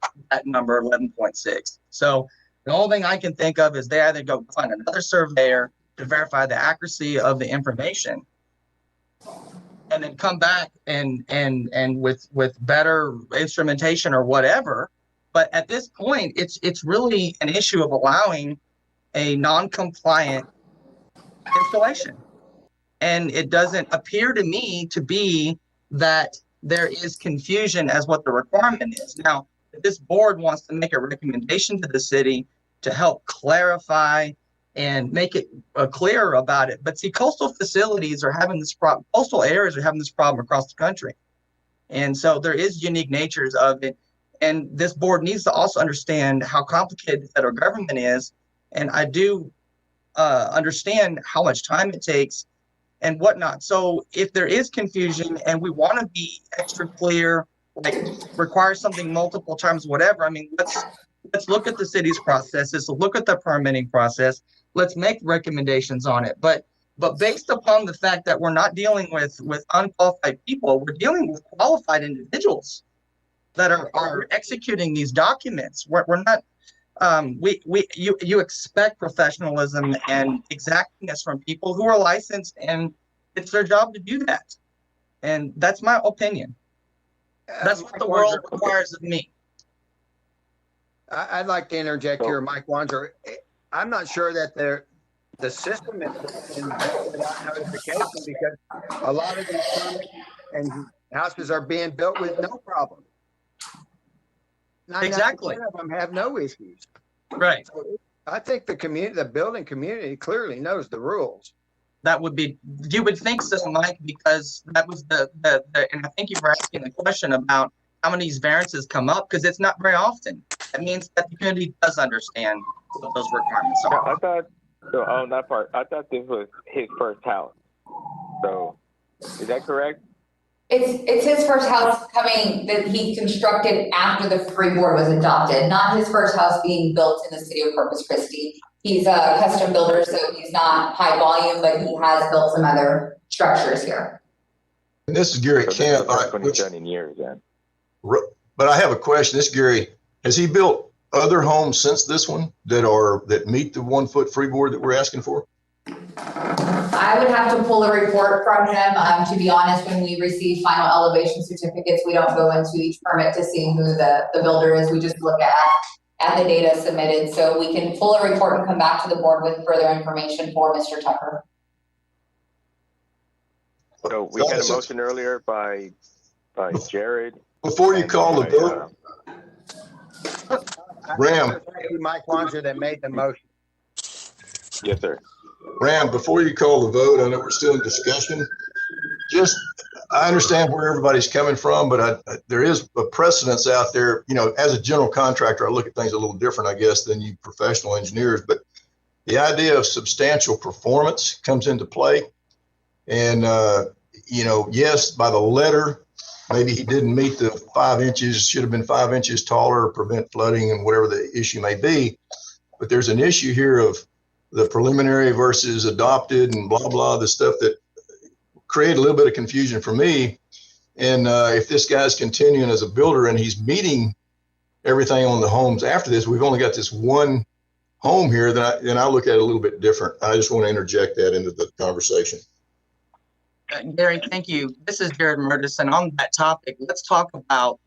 number 11.6. So the only thing I can think of is they either go find another surveyor to verify the accuracy of the information, and then come back and with better instrumentation or whatever. But at this point, it's really an issue of allowing a non-compliant installation. And it doesn't appear to me to be that there is confusion as what the requirement is. Now, if this board wants to make a recommendation to the city to help clarify and make it clearer about it. But see, coastal facilities are having this problem, coastal areas are having this problem across the country. And so there is unique natures of it. And this board needs to also understand how complicated federal government is. And I do understand how much time it takes and whatnot. So if there is confusion and we want to be extra clear, like require something multiple times, whatever, I mean, let's look at the city's processes, look at the permitting process, let's make recommendations on it. But based upon the fact that we're not dealing with unqualified people, we're dealing with qualified individuals that are executing these documents. We're not, you expect professionalism and exactness from people who are licensed, and it's their job to do that. And that's my opinion. That's what the world requires of me. I'd like to interject here, Mike Wanzer. I'm not sure that the system is been built without notification because a lot of these permits and houses are being built with no problem. 99% Exactly. of them have no issues. Right. So I think the community, the building community clearly knows the rules. That would be, you would think so, Mike, because that was and I think you were asking the question about how many of these variances come up, because it's not very often. That means that the community does understand what those requirements Yeah, are. I thought, so on that part, I thought this was his first house. So, is that correct? It's his first house coming that he constructed after the freeboard was adopted, not his first house being built in the city of Corpus Christi. He's a custom builder, so he's not high volume, but he has built some other structures here. And this is Gary So this Camp. is the first one he's done in years then. But I have a question. This is Gary. Has he built other homes since this one that meet the 1 foot freeboard that we're asking for? I would have to pull a report from him. To be honest, when we receive final elevation certificates, we don't go into each permit to see who the builder is. We just look at the data submitted. So we can pull a report and come back to the board with further information for Mr. Tucker. So we had a motion earlier by Jared. Before you call the vote, Ram. Mike Wanger that made the motion. Yes, sir. Ram, before you call the vote, I know we're still in discussion. I understand where everybody's coming from, but there is a precedence out there. You know, as a general contractor, I look at things a little different, I guess, than you professional engineers. But the idea of substantial performance comes into play. And, you know, yes, by the letter, maybe he didn't meet the 5 inches, should have been 5 inches taller, prevent flooding and whatever the issue may be. But there's an issue here of the preliminary versus adopted and blah, blah, the stuff that create a little bit of confusion for me. And if this guy's continuing as a builder and he's meeting everything on the homes after this, we've only got this one home here, then I look at it a little bit different. I just want to interject that into the conversation. Gary, thank you. This is Jared Murdison. On that topic, let's talk about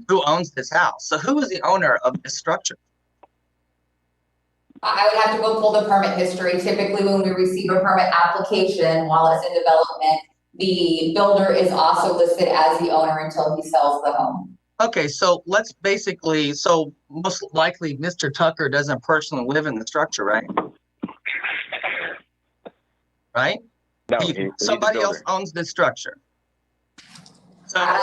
who owns this house. So who is the owner of this structure? I would have to go pull the permit history. Typically, when we receive a permit application while it's in development, the builder is also listed as the owner until he sells the home. Okay, so let's basically, so most likely Mr. Tucker doesn't personally live in the structure, right? Right? No, somebody else owns this structure. So I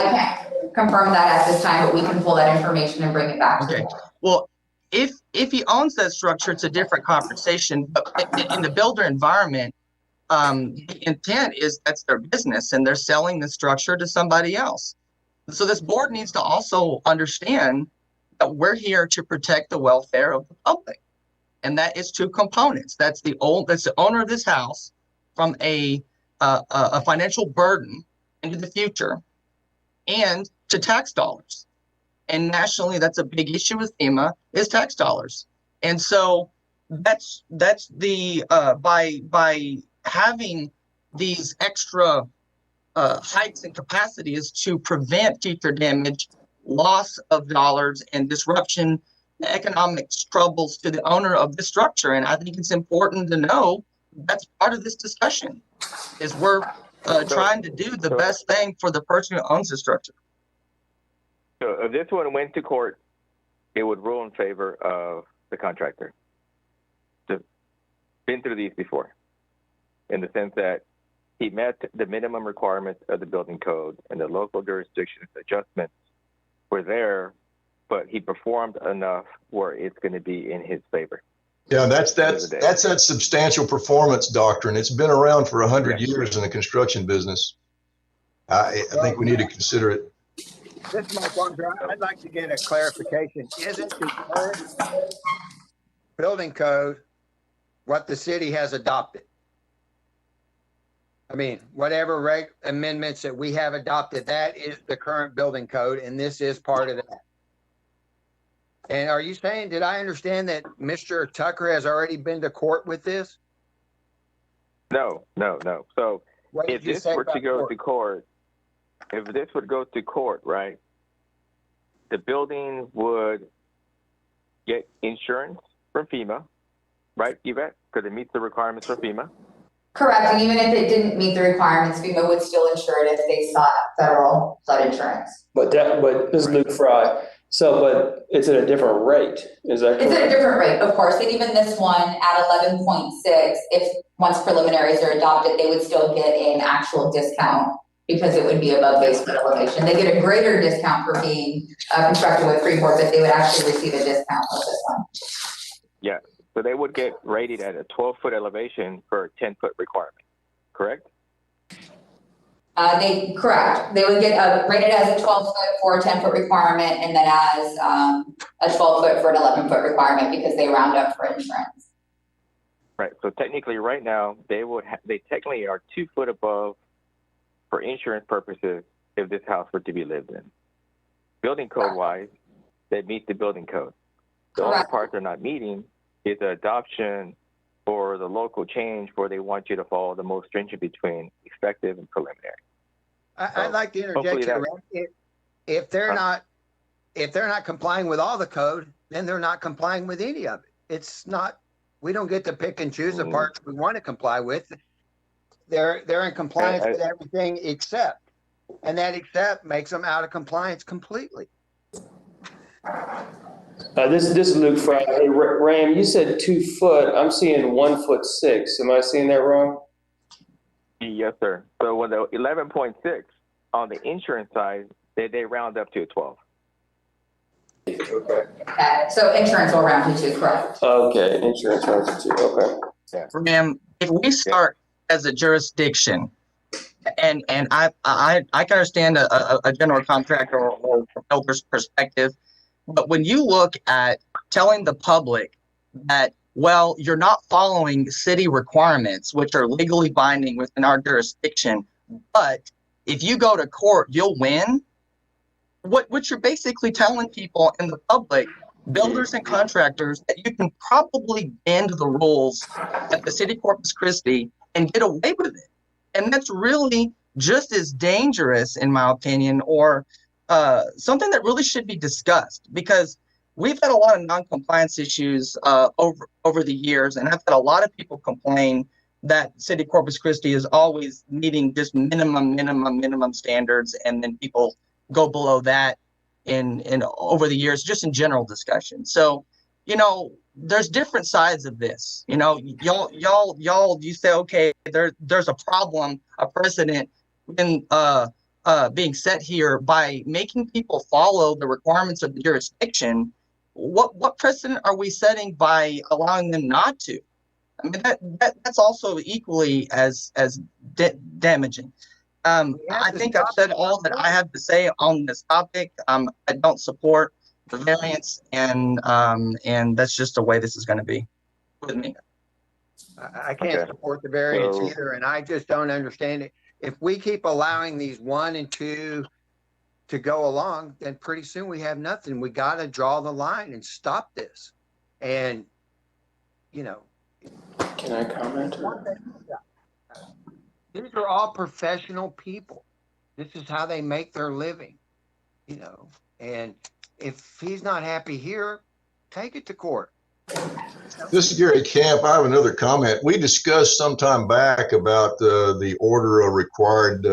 can't confirm that at this time, but we can pull that information and bring it back. Okay. Well, if he owns that structure, it's a different conversation. But in the builder environment, the intent is that's their business and they're selling the structure to somebody else. So this board needs to also understand that we're here to protect the welfare of the public. And that is two components. That's the owner of this house from a financial burden into the future and to tax dollars. And nationally, that's a big issue with FEMA is tax dollars. And so that's the by having these extra heights and capacities to prevent future damage, loss of dollars, and disruption, economic troubles to the owner of the structure. And I think it's important to know that's part of this discussion is we're trying to do the best thing for the person who owns the structure. So if this one went to court, it would rule in favor of the contractor. Just been through these before, in the sense that he met the minimum requirements of the building code and the local jurisdiction adjustments were there, but he performed enough where it's going to be in his favor. Yeah, that's that substantial performance doctrine. It's been around for 100 years in the construction business. I think we need to consider it. This is Mike Wanger. I'd like to get a clarification. Isn't the current building code what the city has adopted? I mean, whatever amendments that we have adopted, that is the current building code, and this is part of that. And are you saying, did I understand that Mr. Tucker has already been to court with this? No. So if this were to go to court, right, the building would get insurance from FEMA, right, Yvette? because it meets the requirements for FEMA. Correct, and even if it didn't meet the requirements, FEMA would still insure it if they sought federal flood insurance. But this is Luke Fry. So, but it's at a different rate. Is that correct? It's at a different rate, of course, and even this one at 11.6, if once preliminaries are adopted, they would still get an actual discount because it would be above base flood elevation. They get a greater discount for being constructed with freeboard, but they would actually receive a discount with this one. Yeah, so they would get rated at a 12-foot elevation for a 10-foot requirement, correct? Correct. They would get rated as a 12-foot for a 10-foot requirement, and then as a 12-foot for an 11-foot requirement because they round up for insurance. Right. So technically, right now they technically are 2 foot above for insurance purposes if this house were to be lived in. Building code wise, they meet the building code. The only part they're not meeting is the adoption or the local change where they want you to follow the most stringent between expected and preliminary. I'd like to interject here. If they're not complying with all the code, then they're not complying with any of it. It's not, we don't get to pick and choose the parts we want to comply with. They're in compliance with everything except, and that except makes them out of compliance completely. This is Luke Fry. Hey, Ram, you said 2 foot. I'm seeing 1'6". Am I seeing that wrong? Yes, sir. So with the 11.6 on the insurance side, they round up to a 12. Okay. So insurance will round to 2, correct? Okay, insurance rounds to 2. Okay. Yeah. Ma'am, if we start as a jurisdiction, and I can understand a general contractor or builder's perspective, but when you look at telling the public that, well, you're not following city requirements, which are legally binding within our jurisdiction, but if you go to court, you'll win. What you're basically telling people in the public, builders and contractors, that you can probably bend the rules at the city of Corpus Christi and get away with it. And that's really just as dangerous, in my opinion, or something that really should be discussed, because we've had a lot of non-compliance issues over the years, and I've had a lot of people complain that City of Corpus Christi is always meeting just minimum standards, and then people go below that in over the years, just in general discussion. So, there's different sides of this. Y'all, you say, okay, there's a problem, a precedent in being set here by making people follow the requirements of the jurisdiction. What precedent are we setting by allowing them not to? I mean, that's also equally as damaging. I think I've said all that I have to say on this topic. I don't support the variance, and that's just the way this is going to be with me. I can't support the variance either, and I just don't understand it. If we keep allowing these 1 and 2 to go along, then pretty soon we have nothing. We got to draw the line and stop this. And, Can I comment? These are all professional people. This is how they make their living, and if he's not happy here, take it to court. This is Gary Camp. I have another comment. We discussed some time back about the order of required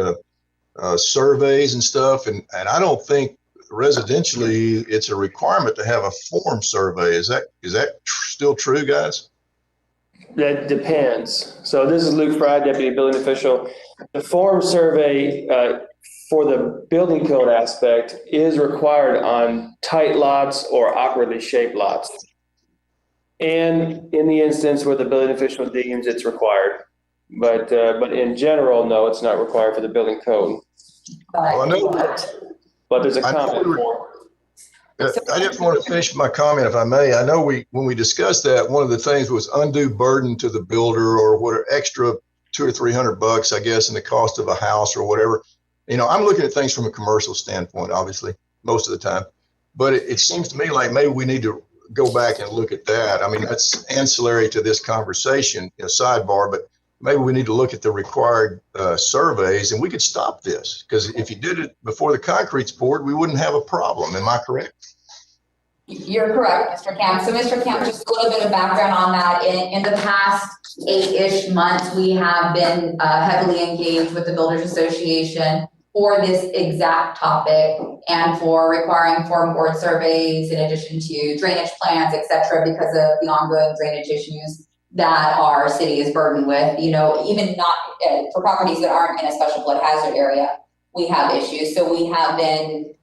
surveys and stuff, and I don't think residentially it's a requirement to have a form survey. Is that still true, guys? That depends. So this is Luke Fry, Deputy Building Official. The form survey for the building code aspect is required on tight lots or awkwardly shaped lots. And in the instance where the building official deems it's required. But in general, no, it's not required for the building code. Well, I know, but there's a comment for. I just want to finish my comment, if I may. I know when we discussed that, one of the things was undue burden to the builder, or what are extra $200 or $300, I guess, in the cost of a house or whatever. I'm looking at things from a commercial standpoint, obviously, most of the time. But it seems to me like maybe we need to go back and look at that. I mean, that's ancillary to this conversation, sidebar, but maybe we need to look at the required surveys, and we could stop this, because if you did it before the concrete's poured, we wouldn't have a problem. Am I correct? You're correct, Mr. Camp. So Mr. Camp, just a little bit of background on that. In the past 8-ish months, we have been heavily engaged with the Builders Association for this exact topic and for requiring form board surveys in addition to drainage plans, et cetera, because of the ongoing drainage issues that our city is burdened with. You know, even not for properties that aren't in a special flood hazard area, we have issues. So we have been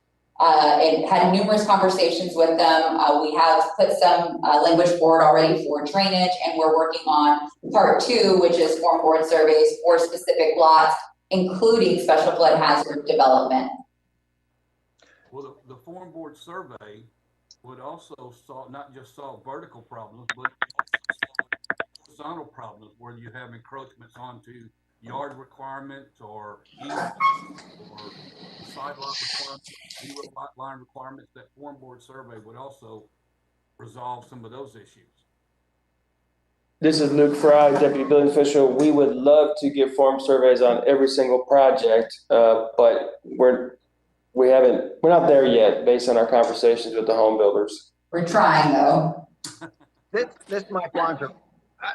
and had numerous conversations with them. We have put some language forward already for drainage, and we're working on part 2, which is form board surveys for specific lots, including special flood hazard development. Well, the form board survey would also solve, not just solve vertical problems, but horizontal problems where you have encroachments onto yard requirements or easement or side lot requirements, zero lot line requirements. That form board survey would also resolve some of those issues. This is Luke Fry, Deputy Building Official. We would love to get form surveys on every single project, but we're not there yet based on our conversations with the home builders. We're trying though. This Mike Wander.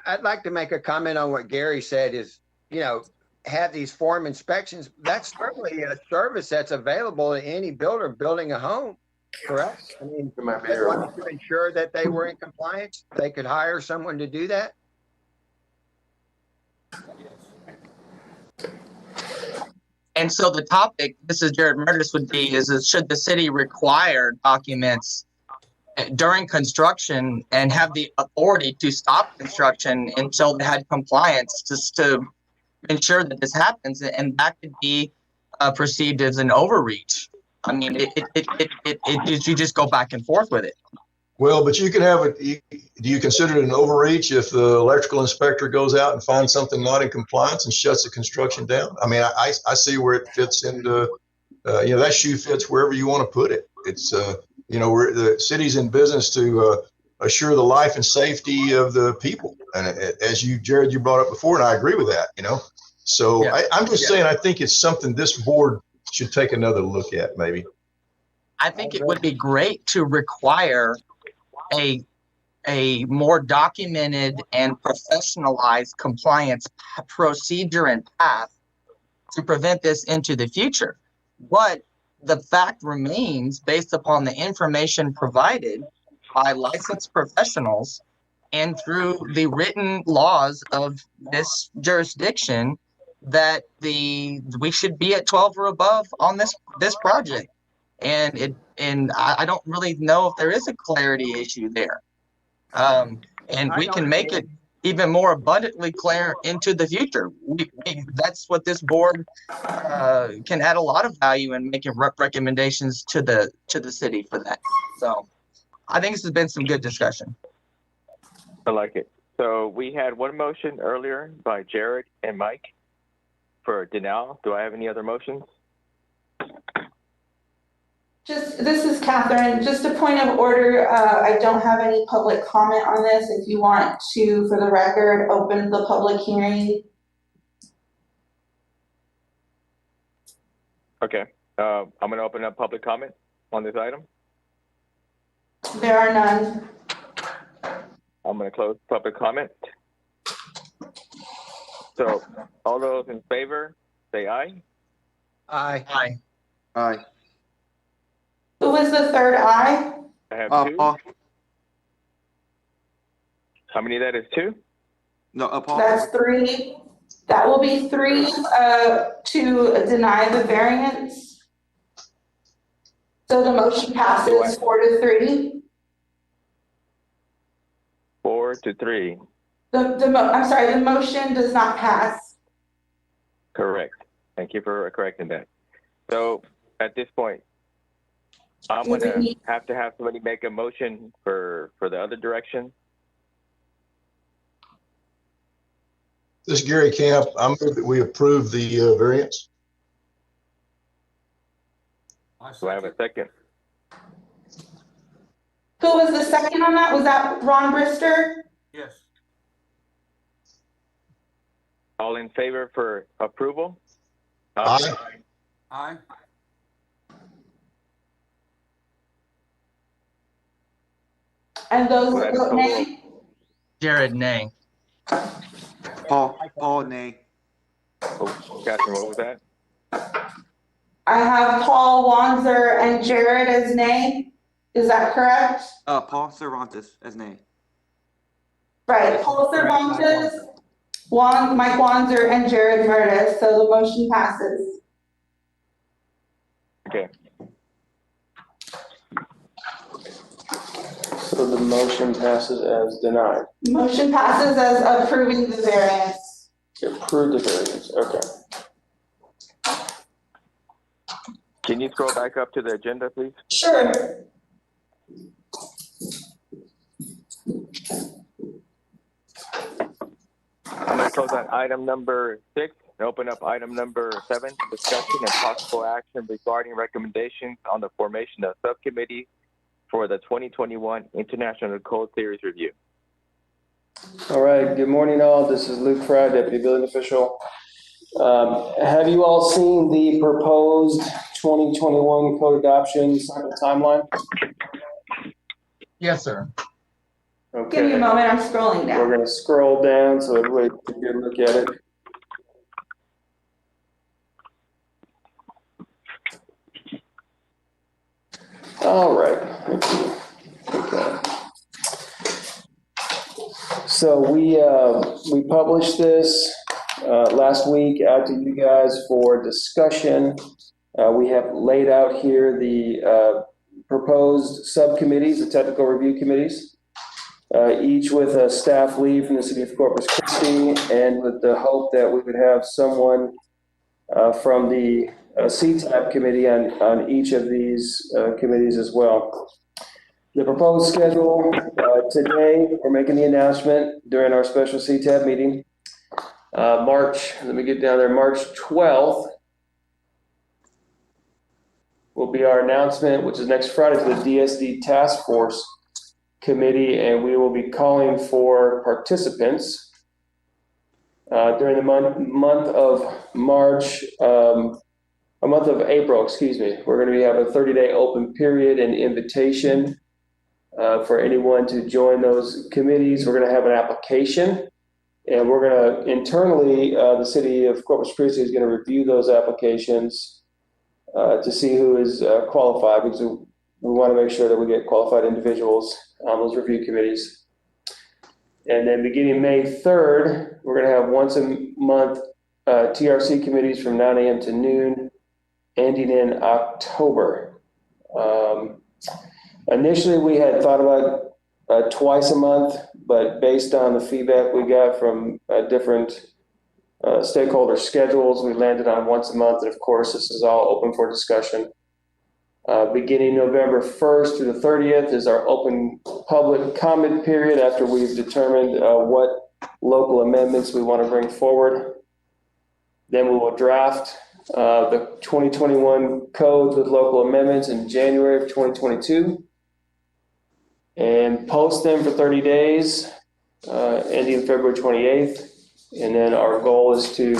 I'd like to make a comment on what Gary said is, you know, have these form inspections. That's certainly a service that's available to any builder building a home, correct? I mean, to ensure that they were in compliance, they could hire someone to do that. And so the topic, this is Jared Murdis, would be is should the city require documents during construction and have the authority to stop construction until they had compliance just to ensure that this happens? And that could be perceived as an overreach. I mean, you just go back and forth with it. Well, but you can have it. Do you consider it an overreach if the electrical inspector goes out and finds something not in compliance and shuts the construction down? I mean, I see where it fits into, that shoe fits wherever you want to put it. It's, we're the city's in business to assure the life and safety of the people. And as Jared, you brought up before, and I agree with that, So yeah. I'm just saying, I think it's something this board should take another look at, maybe. I think it would be great to require a more documented and professionalized compliance procedure and path to prevent this into the future. But the fact remains, based upon the information provided by licensed professionals and through the written laws of this jurisdiction, that we should be at 12 or above on this project. And I don't really know if there is a clarity issue there. And we can make it even more abundantly clear into the future. That's what this board can add a lot of value in making recommendations to the city for that. So I think this has been some good discussion. I like it. So we had one motion earlier by Jared and Mike for denial. Do I have any other motions? This is Catherine. Just a point of order. I don't have any public comment on this. If you want to, for the record, open the public hearing. Okay. I'm going to open up public comment on this item. There are none. I'm going to close public comment. So all those in favor, say aye. Aye. Aye. Aye. Who was the third aye? I have two. Paul. How many that is? Two? No, Paul. That's three. That will be three to deny the variance. So the motion passes 4-3. 4-3. I'm sorry, the motion does not pass. Correct. Thank you for correcting that. So at this point, I'm going to have somebody make a motion for the other direction. This is Gary Camp. I move that we approve the variance. Do I have a second? Who was the second on that? Was that Ron Brister? Yes. All in favor for approval? Aye. Aye. And those Was that that a vote total of- nay? Jared, nay. Paul, nay. Oh, Catherine, what was that? I have Paul Wanzer and Jared as nay. Is that correct? Paul Cervantes as nay. Right, Paul Cervantes, Mike Wanzer, and Jared Meredith, so the motion passes. Okay. So the motion passes as denied. Motion passes as approving the variance. Approve the variance, okay. Can you scroll back up to the agenda, please? Sure. I'm going to close on item number 6 and open up item number 7, discussion and possible action regarding recommendations on the formation of subcommittee for the 2021 International Code Series Review. All right, good morning all. This is Luke Fry, Deputy Building Official. Have you all seen the proposed 2021 code adoption timeline? Yes, sir. Okay. Give me a moment, I'm scrolling down. We're gonna scroll down so everybody can get a look at it. All right. Okay. So we published this last week out to you guys for discussion. We have laid out here the proposed subcommittees, the technical review committees, each with a staff lead from the city of Corpus Christi, and with the hope that we would have someone from the CTAP committee on each of these committees as well. The proposed schedule, today, we're making the announcement during our special CTAP meeting. March 12th will be our announcement, which is next Friday, to the DSD Task Force Committee, and we will be calling for participants during the month of March, a month of April, excuse me. We're going to have a 30-day open period and invitation for anyone to join those committees. We're going to have an application, and we're going to internally, the city of Corpus Christi is going to review those applications to see who is qualified, because we want to make sure that we get qualified individuals on those review committees. And then beginning May 3rd, we're going to have once a month TRC committees from 9 a.m. to noon, ending in October. Initially, we had thought about twice a month, but based on the feedback we got from different stakeholder schedules, we landed on once a month. And of course, this is all open for discussion. Beginning November 1st through the 30th is our open public comment period after we've determined what local amendments we want to bring forward. Then we will draft the 2021 codes with local amendments in January of 2022 and post them for 30 days, ending February 28th. And then our goal is to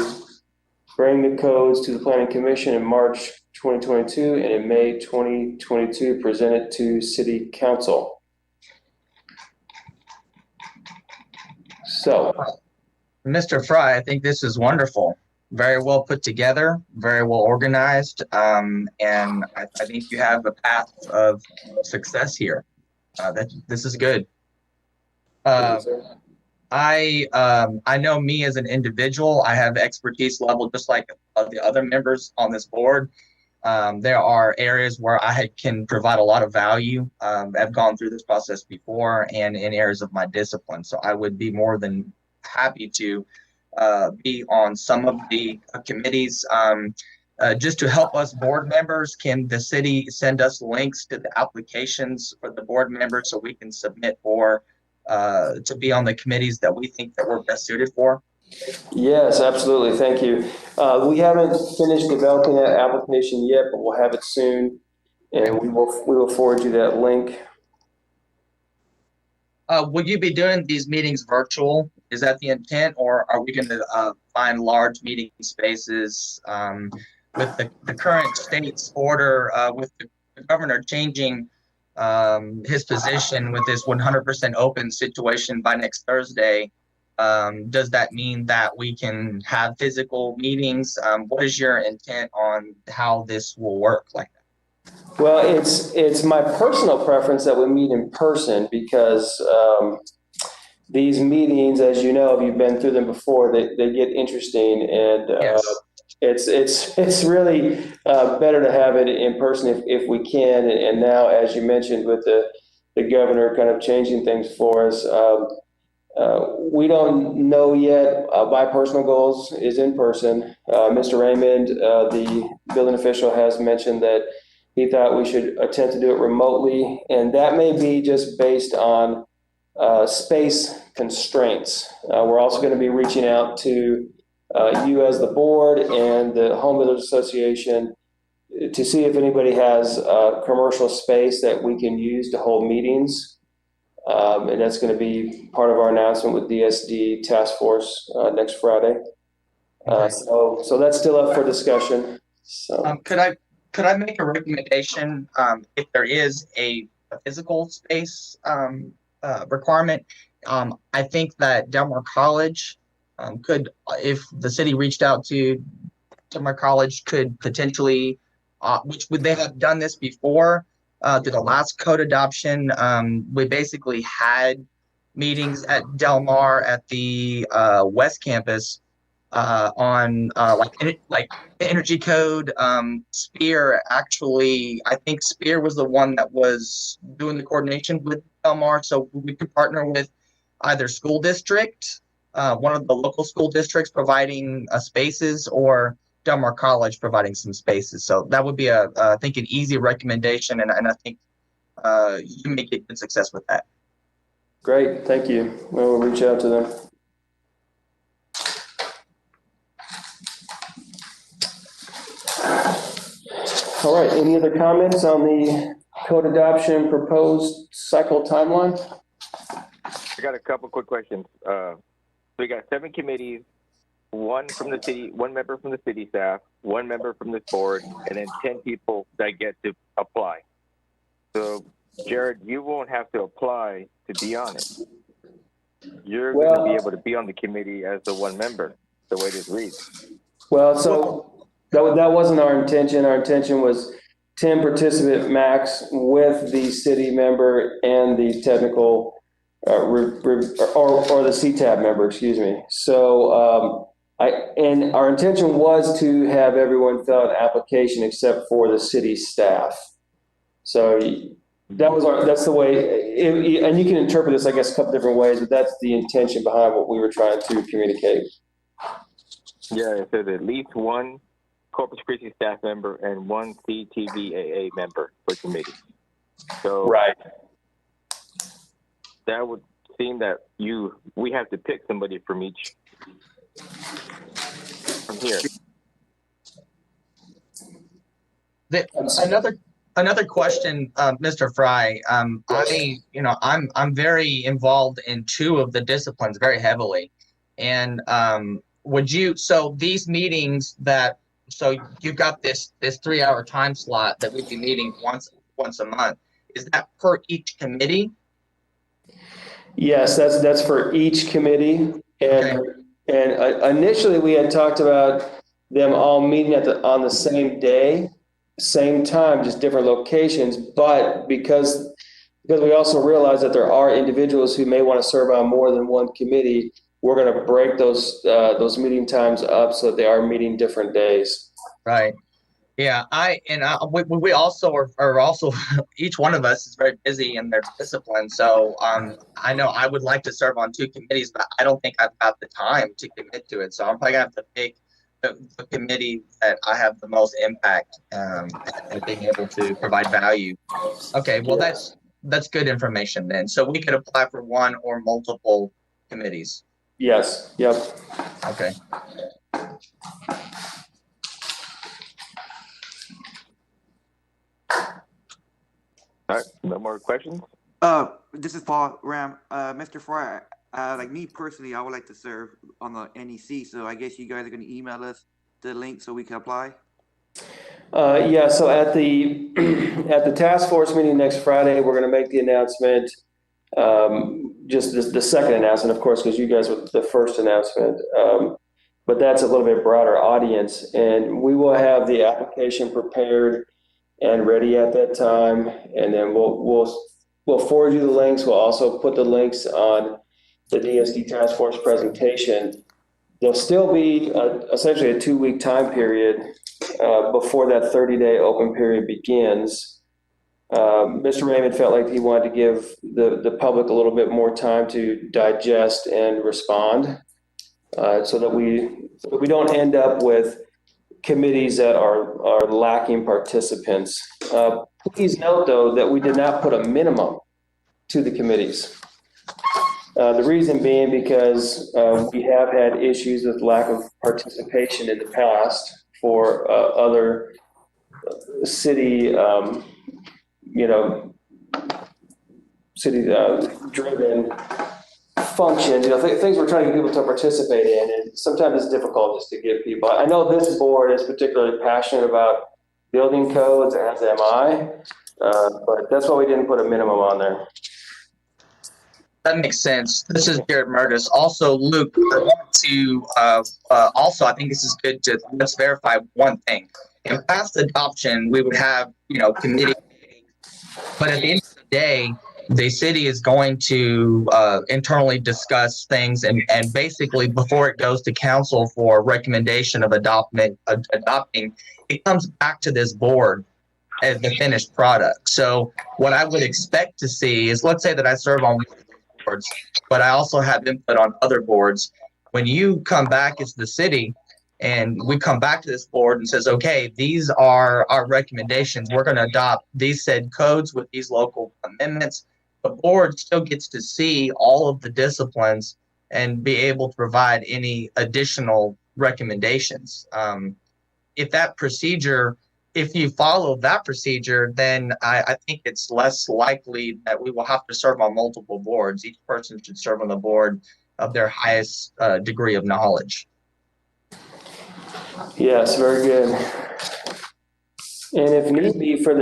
bring the codes to the Planning Commission in March 2022, and in May 2022, present it to City Council. So, Mr. Fry, I think this is wonderful. Very well put together, very well organized, and I think you have a path of success here. This is good. I know me as an individual, I have expertise level just like the other members on this board. There are areas where I can provide a lot of value. I've gone through this process before, and in areas of my discipline. So I would be more than happy to be on some of the committees. Just to help us board members, can the city send us links to the applications for the board members so we can submit or to be on the committees that we think that we're best suited for? yes, absolutely. Thank you. We haven't finished developing that application yet, but we'll have it soon, and we will forward you that link. Will you be doing these meetings virtual? Is that the intent, or are we going to find large meeting spaces with the current state's order with the governor changing his position with this 100% open situation by next Thursday, does that mean that we can have physical meetings? What is your intent on how this will work like that? Well, it's my personal preference that we meet in person because these meetings, as you know, if you've been through them before, they get interesting, and Yes. it's really better to have it in person if we can. And now, as you mentioned, with the governor kind of changing things for us, we don't know yet. My personal goals is in person. Mr. Raymond, the building official, has mentioned that he thought we should attempt to do it remotely, and that may be just based on space constraints. We're also going to be reaching out to you as the board and the Home Builders Association to see if anybody has commercial space that we can use to hold meetings. And that's going to be part of our announcement with DSD Task Force next Friday. So that's still up for discussion. So could I make a recommendation if there is a physical space requirement? I think that Del Mar College could, if the city reached out to Del Mar College, could potentially, which would they have done this before? To the last code adoption, we basically had meetings at Del Mar at the West Campus on like energy code. Spear, actually, I think Spear was the one that was doing the coordination with Del Mar, so we could partner with either school district, one of the local school districts providing spaces, or Del Mar College providing some spaces. So that would be I think an easy recommendation, and I think you may get good success with that. great, thank you. We'll reach out to them. All right, any other comments on the code adoption proposed cycle timeline? I got a couple quick questions. So we got 7 committees, one from the city, one member from the city staff, one member from this board, and then 10 people that get to apply. So, Jared, you won't have to apply to be on it. You're going to be able to be on the committee as the one member, the way this reads. Well, so that wasn't our intention. Our intention was 10 participant max with the city member and the technical or the CTAB member, excuse me. So and our intention was to have everyone fill out an application except for the city staff. So that's the way, and you can interpret this, I guess, a couple different ways, but that's the intention behind what we were trying to communicate. Yeah, it says at least one Corpus Christi staff member and one CTVAA member for committee. So right. That would seem that we have to pick somebody from here. Another question, Mr. Fry. I'm very involved in 2 of the disciplines very heavily, and so these meetings so you've got this 3-hour time slot that we'd be meeting once a month. Is that per each committee? Yes, that's for each committee, and initially we had talked about them all meeting on the same day, same time, just different locations. But because we also realize that there are individuals who may want to serve on more than one committee, we're going to break those meeting times up so that they are meeting different days. Right. Yeah, we also are also each one of us is very busy in their discipline. So I know I would like to serve on 2 committees, but I don't think I've got the time to commit to it. So I'm probably gonna have to pick the committee that I have the most impact and being able to provide value. Okay, well that's good information then. So we could apply for one or multiple committees. Yes. Yep. Okay. All right, no more questions? This is Paul Ram. Mr. Fry, like me personally, I would like to serve on the NEC, so I guess you guys are going to email us the link so we can apply? Yeah, so at the, at the task force meeting next Friday, we're gonna make the announcement. Just the second announcement, of course, because you guys were the first announcement. But that's a little bit broader audience, and we will have the application prepared and ready at that time. And then we'll forward you the links. We'll also put the links on the DSD task force presentation. There'll still be essentially a 2-week time period before that 30-day open period begins. Mr. Raymond felt like he wanted to give the public a little bit more time to digest and respond, so that we don't end up with committees that are lacking participants. Please note, though, that we did not put a minimum to the committees. The reason being because we have had issues with lack of participation in the past for other city, city-driven functions, things we're trying to get people to participate in, and sometimes it's difficult just to get people. I know this board is particularly passionate about building codes, as am I, but that's why we didn't put a minimum on there. That makes sense. This is Jared Murtis. Also, Luke, also, I think this is good to, let's verify one thing. In past adoption, we would have, committee, but at the end of the day, the city is going to internally discuss things, and basically before it goes to council for recommendation of adopting, it comes back to this board as the finished product. So what I would expect to see is, let's say that I serve on boards, but I also have input on other boards. When you come back as the city and we come back to this board and says, okay, these are our recommendations, we're going to adopt these said codes with these local amendments, the board still gets to see all of the disciplines and be able to provide any additional recommendations. If you follow that procedure, then I think it's less likely that we will have to serve on multiple boards. Each person should serve on the board of their highest degree of knowledge. Yes, very good. And if need be for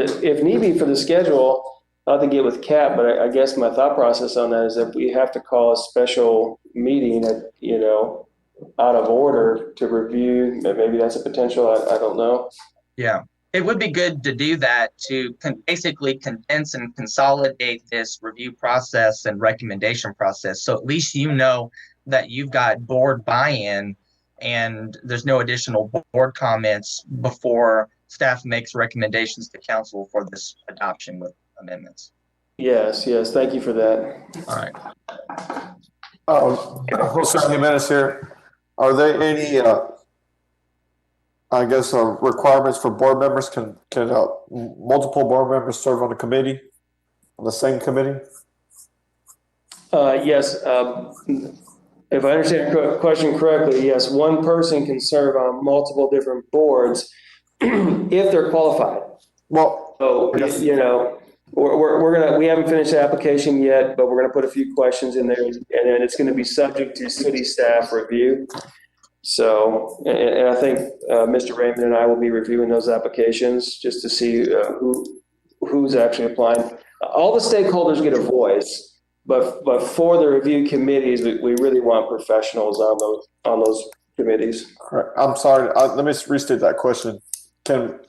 the schedule, I'll have to get with Kat, but I guess my thought process on that is that we have to call a special meeting out of order to review. Maybe that's a potential. I don't know. Yeah. It would be good to do that, to basically condense and consolidate this review process and recommendation process. So at least that you've got board buy-in and there's no additional board comments before staff makes recommendations to council for this adoption with amendments. Yes. Thank you for that. All right. Jose Jimenez here. Are there any requirements for board members? Can multiple board members serve on a committee, on the same committee? Yes. If I understand your question correctly, yes, one person can serve on multiple different boards if they're qualified. Well, so we haven't finished the application yet, but we're gonna put a few questions in there, and then it's gonna be subject to city staff review. So, and I think Mr. Raymond and I will be reviewing those applications just to see who's actually applying. All the stakeholders get a voice, but for the review committees, we really want professionals on those committees. Correct. I'm sorry. Let me restate that question. Can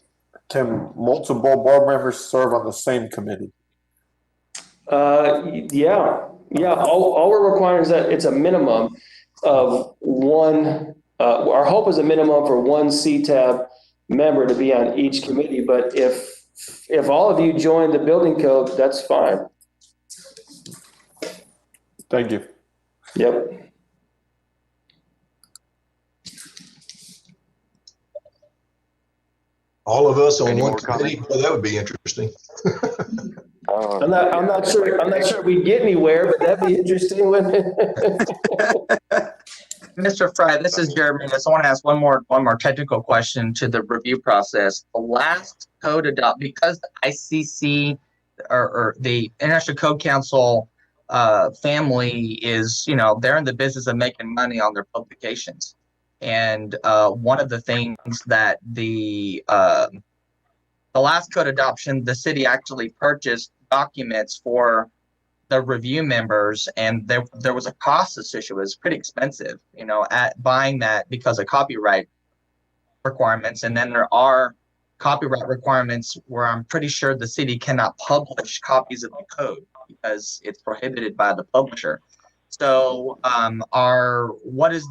multiple board members serve on the same committee? Yeah. All we're requiring is that it's a minimum of one. Our hope is a minimum for one CTAB member to be on each committee, but if all of you join the building code, that's fine. Thank you. Yep. All of us on one committee? Well, that would be interesting. I'm not sure we get anywhere, but that'd be interesting, wouldn't it? Mr. Fry, this is Jeremy. I want to ask one more technical question to the review process. The last code because the ICC or the International Code Council family is, they're in the business of making money on their publications. And one of the things that the the last code adoption, the city actually purchased documents for the review members, and there was a cost associated. It was pretty expensive, at buying that because of copyright requirements. And then there are copyright requirements where I'm pretty sure the city cannot publish copies of the code because it's prohibited by the publisher. So what is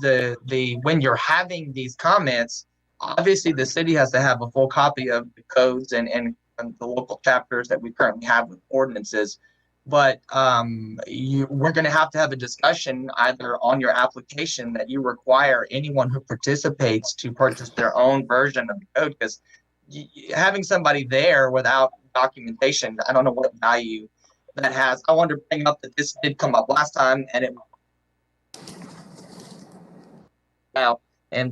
when you're having these comments, obviously the city has to have a full copy of the codes and the local chapters that we currently have with ordinances. But we're going to have a discussion either on your application that you require anyone who participates to purchase their own version of the code, because having somebody there without documentation, I don't know what value that has. I wanted to bring up that this did come up last time, and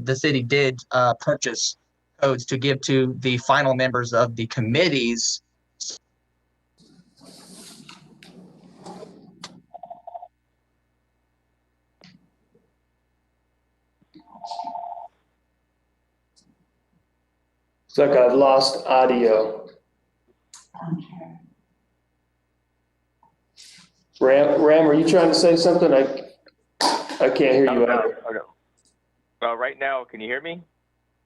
the city did purchase codes to give to the final members of the committees. It's like I've lost audio. Ram, are you trying to say something? I can't hear you. Right now, can you hear me?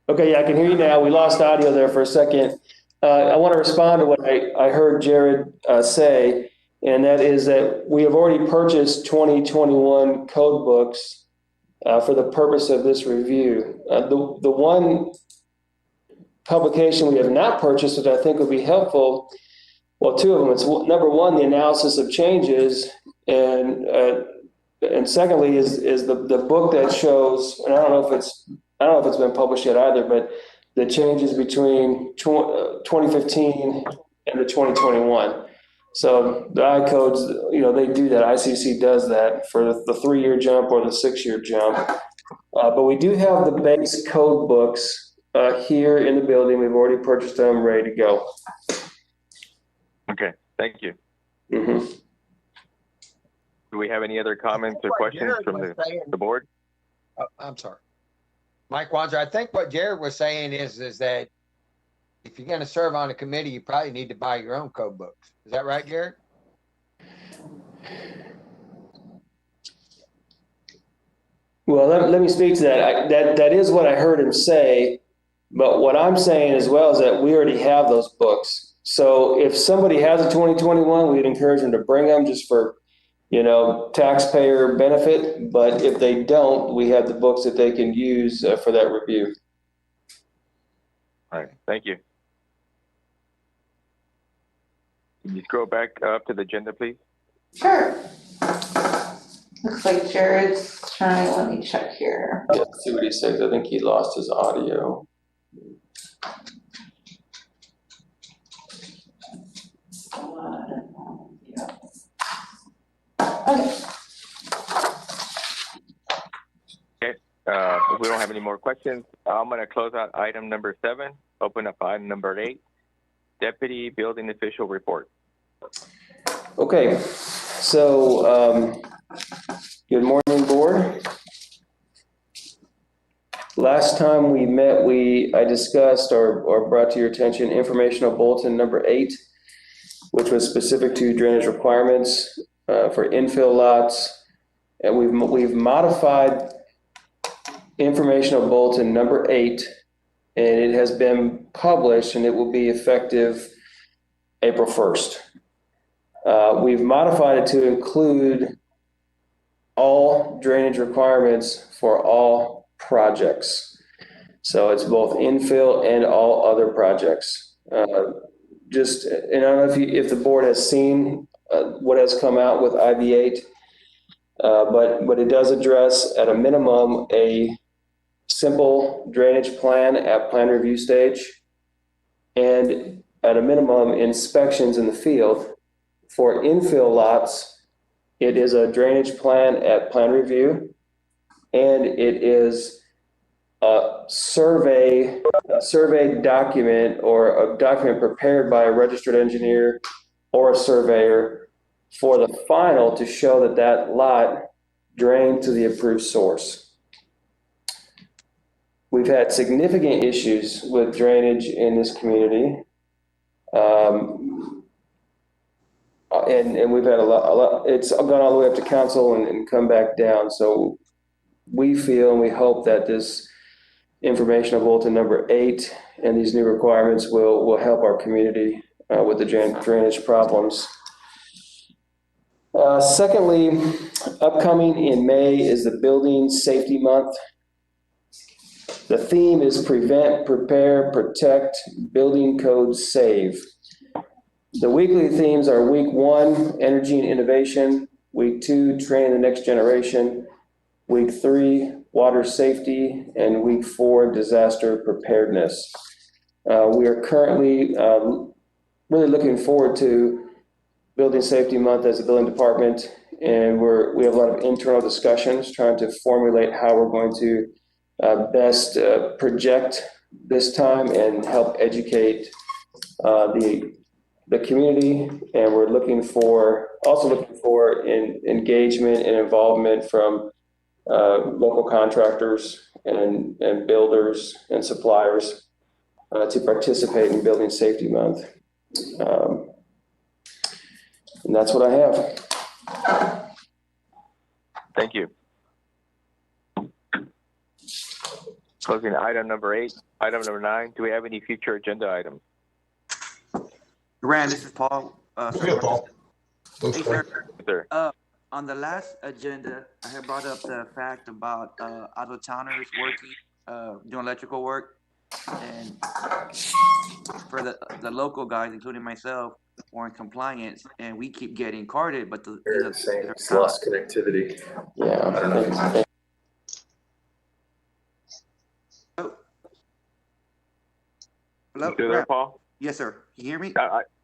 Okay, yeah, I can hear you now. We lost audio there for a second. I want to respond to what I heard Jared say, and that is that we have already purchased 2021 code books for the purpose of this review. The one publication we have not purchased, which I think would be helpful, well, two of them. It's number one, the analysis of changes, and secondly is the book that shows, and I don't know if it's been published yet either, but the changes between 2015 and the 2021. So the I-codes, they do that. ICC does that for the 3-year jump or the 6-year jump. But we do have the base code books here in the building. We've already purchased them, ready to go. Okay, thank you. Mm-hmm. Do we have any other comments or questions from the board? Oh, I'm sorry. Mike Wanzer, I think what Jared was saying is that if you're going to serve on a committee, you probably need to buy your own code books. Is that right, Jared? Well, let me speak to that. That is what I heard him say. But what I'm saying as well is that we already have those books. So if somebody has a 2021, we'd encourage them to bring them just for, taxpayer benefit. But if they don't, we have the books that they can use for that review. All right, thank you. Can you scroll back up to the agenda, please? Sure. Looks like Jared's trying. Let me check here. Yeah, let's see what he says. I think he lost his audio. Okay. If we don't have any more questions, I'm going to close out item number 7, open up item number 8, Deputy Building Official Report. Okay, so good morning, board. Last time we met, I discussed or brought to your attention informational bulletin number 8, which was specific to drainage requirements for infill lots. And we've modified informational bulletin number 8, and it has been published, and it will be effective April 1st. We've modified it to include all drainage requirements for all projects. So it's both infill and all other projects. And I don't know if the board has seen what has come out with IB8, but it does address at a minimum a simple drainage plan at plan review stage, and at a minimum inspections in the field. For infill lots, it is a drainage plan at plan review, and it is a survey document or a document prepared by a registered engineer or a surveyor for the final to show that lot drained to the approved source. We've had significant issues with drainage in this community. And we've had a lot, it's gone all the way up to council and come back down. So we feel and we hope that this informational bulletin number 8 and these new requirements will help our community with the drainage problems. Secondly, upcoming in May is the Building Safety Month. The theme is Prevent, Prepare, Protect, Building Code Save. The weekly themes are week 1, Energy and Innovation, week 2, Training the Next Generation, week 3, Water Safety, and week 4, Disaster Preparedness. We are currently really looking forward to Building Safety Month as a building department, and we have a lot of internal discussions trying to formulate how we're going to best project this time and help educate the community. And we're also looking for engagement and involvement from local contractors and builders and suppliers to participate in Building Safety Month. And that's what I have. Thank you. Closing item number 8. Item number 9, do we have any future agenda items? Rand, this is Paul. Yeah, Paul. Hey, sir. Sir. On the last agenda, I had brought up the fact about out-of-towners working, doing electrical work. And for the local guys, including myself, we're in compliance, and we keep getting carded, but They're saying it's lost connectivity. Yeah. I don't know. Hello? You still there, Paul? Yes, sir. Can you hear me?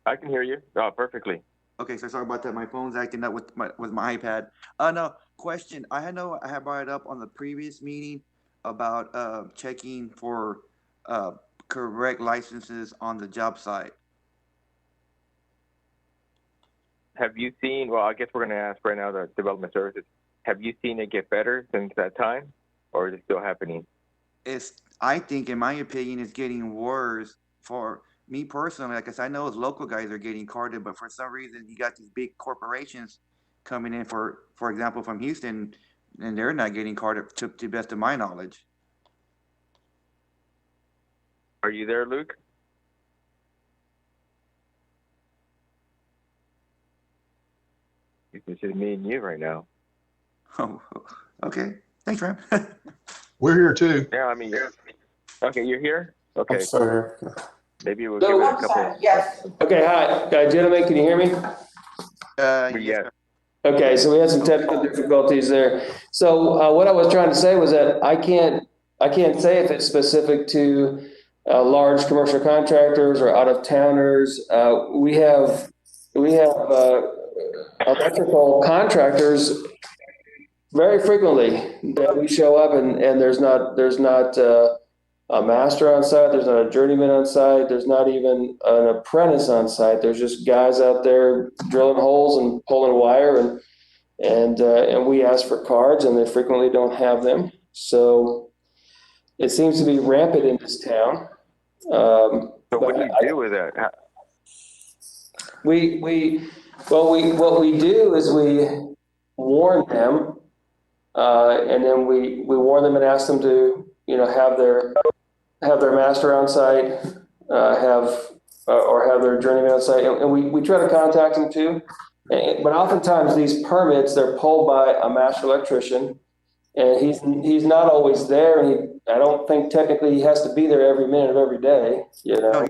I can hear you. Perfectly. Okay, so sorry about that. My phone's acting up with my iPad. No, question. I had brought it up on the previous meeting about checking for correct licenses on the job site. Have you seen, well, I guess we're going to ask right now the development services, have you seen it get better since that time, or is it still happening? I think, in my opinion, it's getting worse for me personally. Like, 'cause I know local guys are getting carded, but for some reason you got these big corporations coming in, for example, from Houston, and they're not getting carded to the best of my knowledge. Are you there, Luke? It's just me and you right now. Oh, okay. Thanks, Ram. We're here too. Yeah, I mean, okay, you're here? Okay. I'm sorry. Maybe we'll give it a couple. Yes. Okay, hi, gentlemen, can you hear me? Yes. Okay, so we had some technical difficulties there. So what I was trying to say was that I can't say if it's specific to large commercial contractors or out-of-towners. We have electrical contractors very frequently that we show up and there's not a master on site, there's not a journeyman on site, there's not even an apprentice on site. There's just guys out there drilling holes and pulling wire, and we ask for cards, and they frequently don't have them. So it seems to be rampant in this town. So what do you do with that? What we do is we warn them, and then we warn them and ask them to, have their master on site, or have their journeyman on site, and we try to contact them too. But oftentimes these permits, they're pulled by a master electrician, and he's not always there, and I don't think technically he has to be there every minute of every day. No,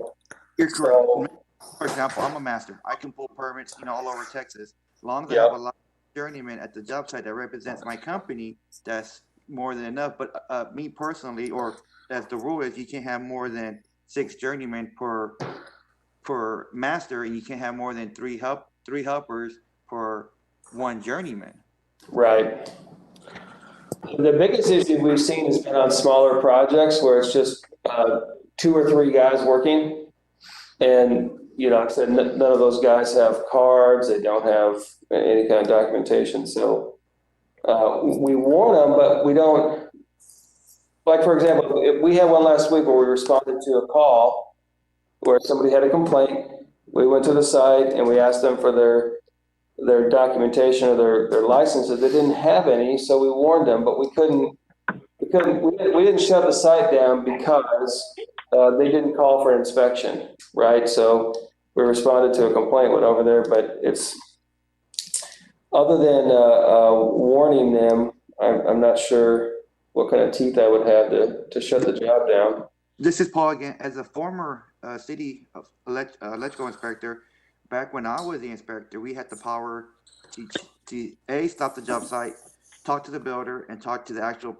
you're correct. For example, I'm a master. I can pull permits, all over Texas. As long as I have a lot of journeymen at the job site that represents my company, that's more than enough. But me personally, or as the rule is, you can't have more than 6 journeymen per master, and you can't have more than three helpers per 1 journeyman. Right. The biggest issue we've seen has been on smaller projects where it's just 2 or 3 guys working, and like I said, none of those guys have cards. They don't have any kind of documentation. So we warn them, but we don't. Like, for example, we had one last week where we responded to a call where somebody had a complaint, We went to the site and we asked them for their documentation of their licenses. They didn't have any, so we warned them, but we didn't shut the site down because they didn't call for an inspection, right? So we responded to a complaint, went over there, but it's, other than warning them, I'm not sure what kind of teeth I would have to shut the job down. This is Paul again. As a former city electrical inspector, back when I was the inspector, we had the power to A, stop the job site, talk to the builder, and talk to the actual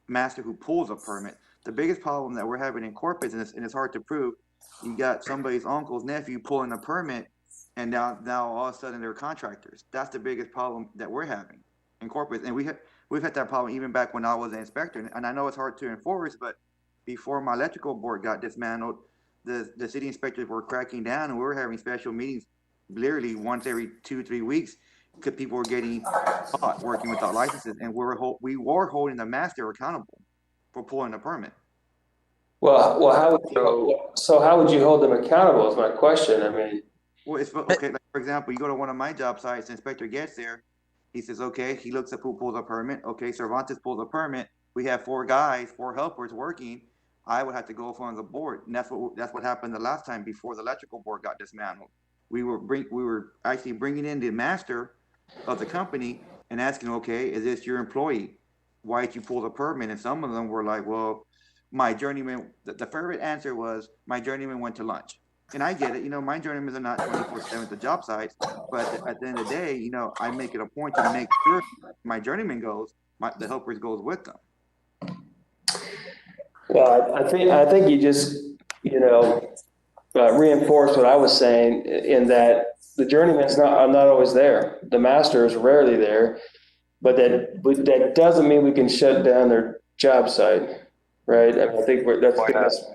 master who pulls a permit. The biggest problem that we're having in Corpus, and it's hard to prove, you got somebody's uncle's nephew pulling a permit, and now all of a sudden they're contractors. That's the biggest problem that we're having in Corpus, and we've had that problem even back when I was an inspector. And I know it's hard to enforce, but before my electrical board got dismantled, the city inspectors were cracking down, and we were having special meetings literally once every 2-3 weeks because people were getting caught working without licenses, and we were holding the master accountable for pulling a permit. Well, how would you hold them accountable is my question. I mean, well, it's okay. Like, for example, you go to one of my job sites, the inspector gets there, he says, okay, he looks at who pulls a permit. Okay, Cervantes pulls a permit. We have 4 helpers working. I would have to go from the board, and that's what happened the last time before the electrical board got dismantled. We were actually bringing in the master of the company and asking, okay, is this your employee? Why did you pull the permit? And some of them were like, well, my journeyman. The favorite answer was, my journeyman went to lunch. And I get it, my journeymen are not 24/7 at the job sites, but at the end of the day, I make it a point to make sure my journeyman goes, the helpers goes with them. well, I think you just, reinforce what I was saying in that the journeyman's are not always there. The master is rarely there, but that doesn't mean we can shut down their job site, right? I think that's.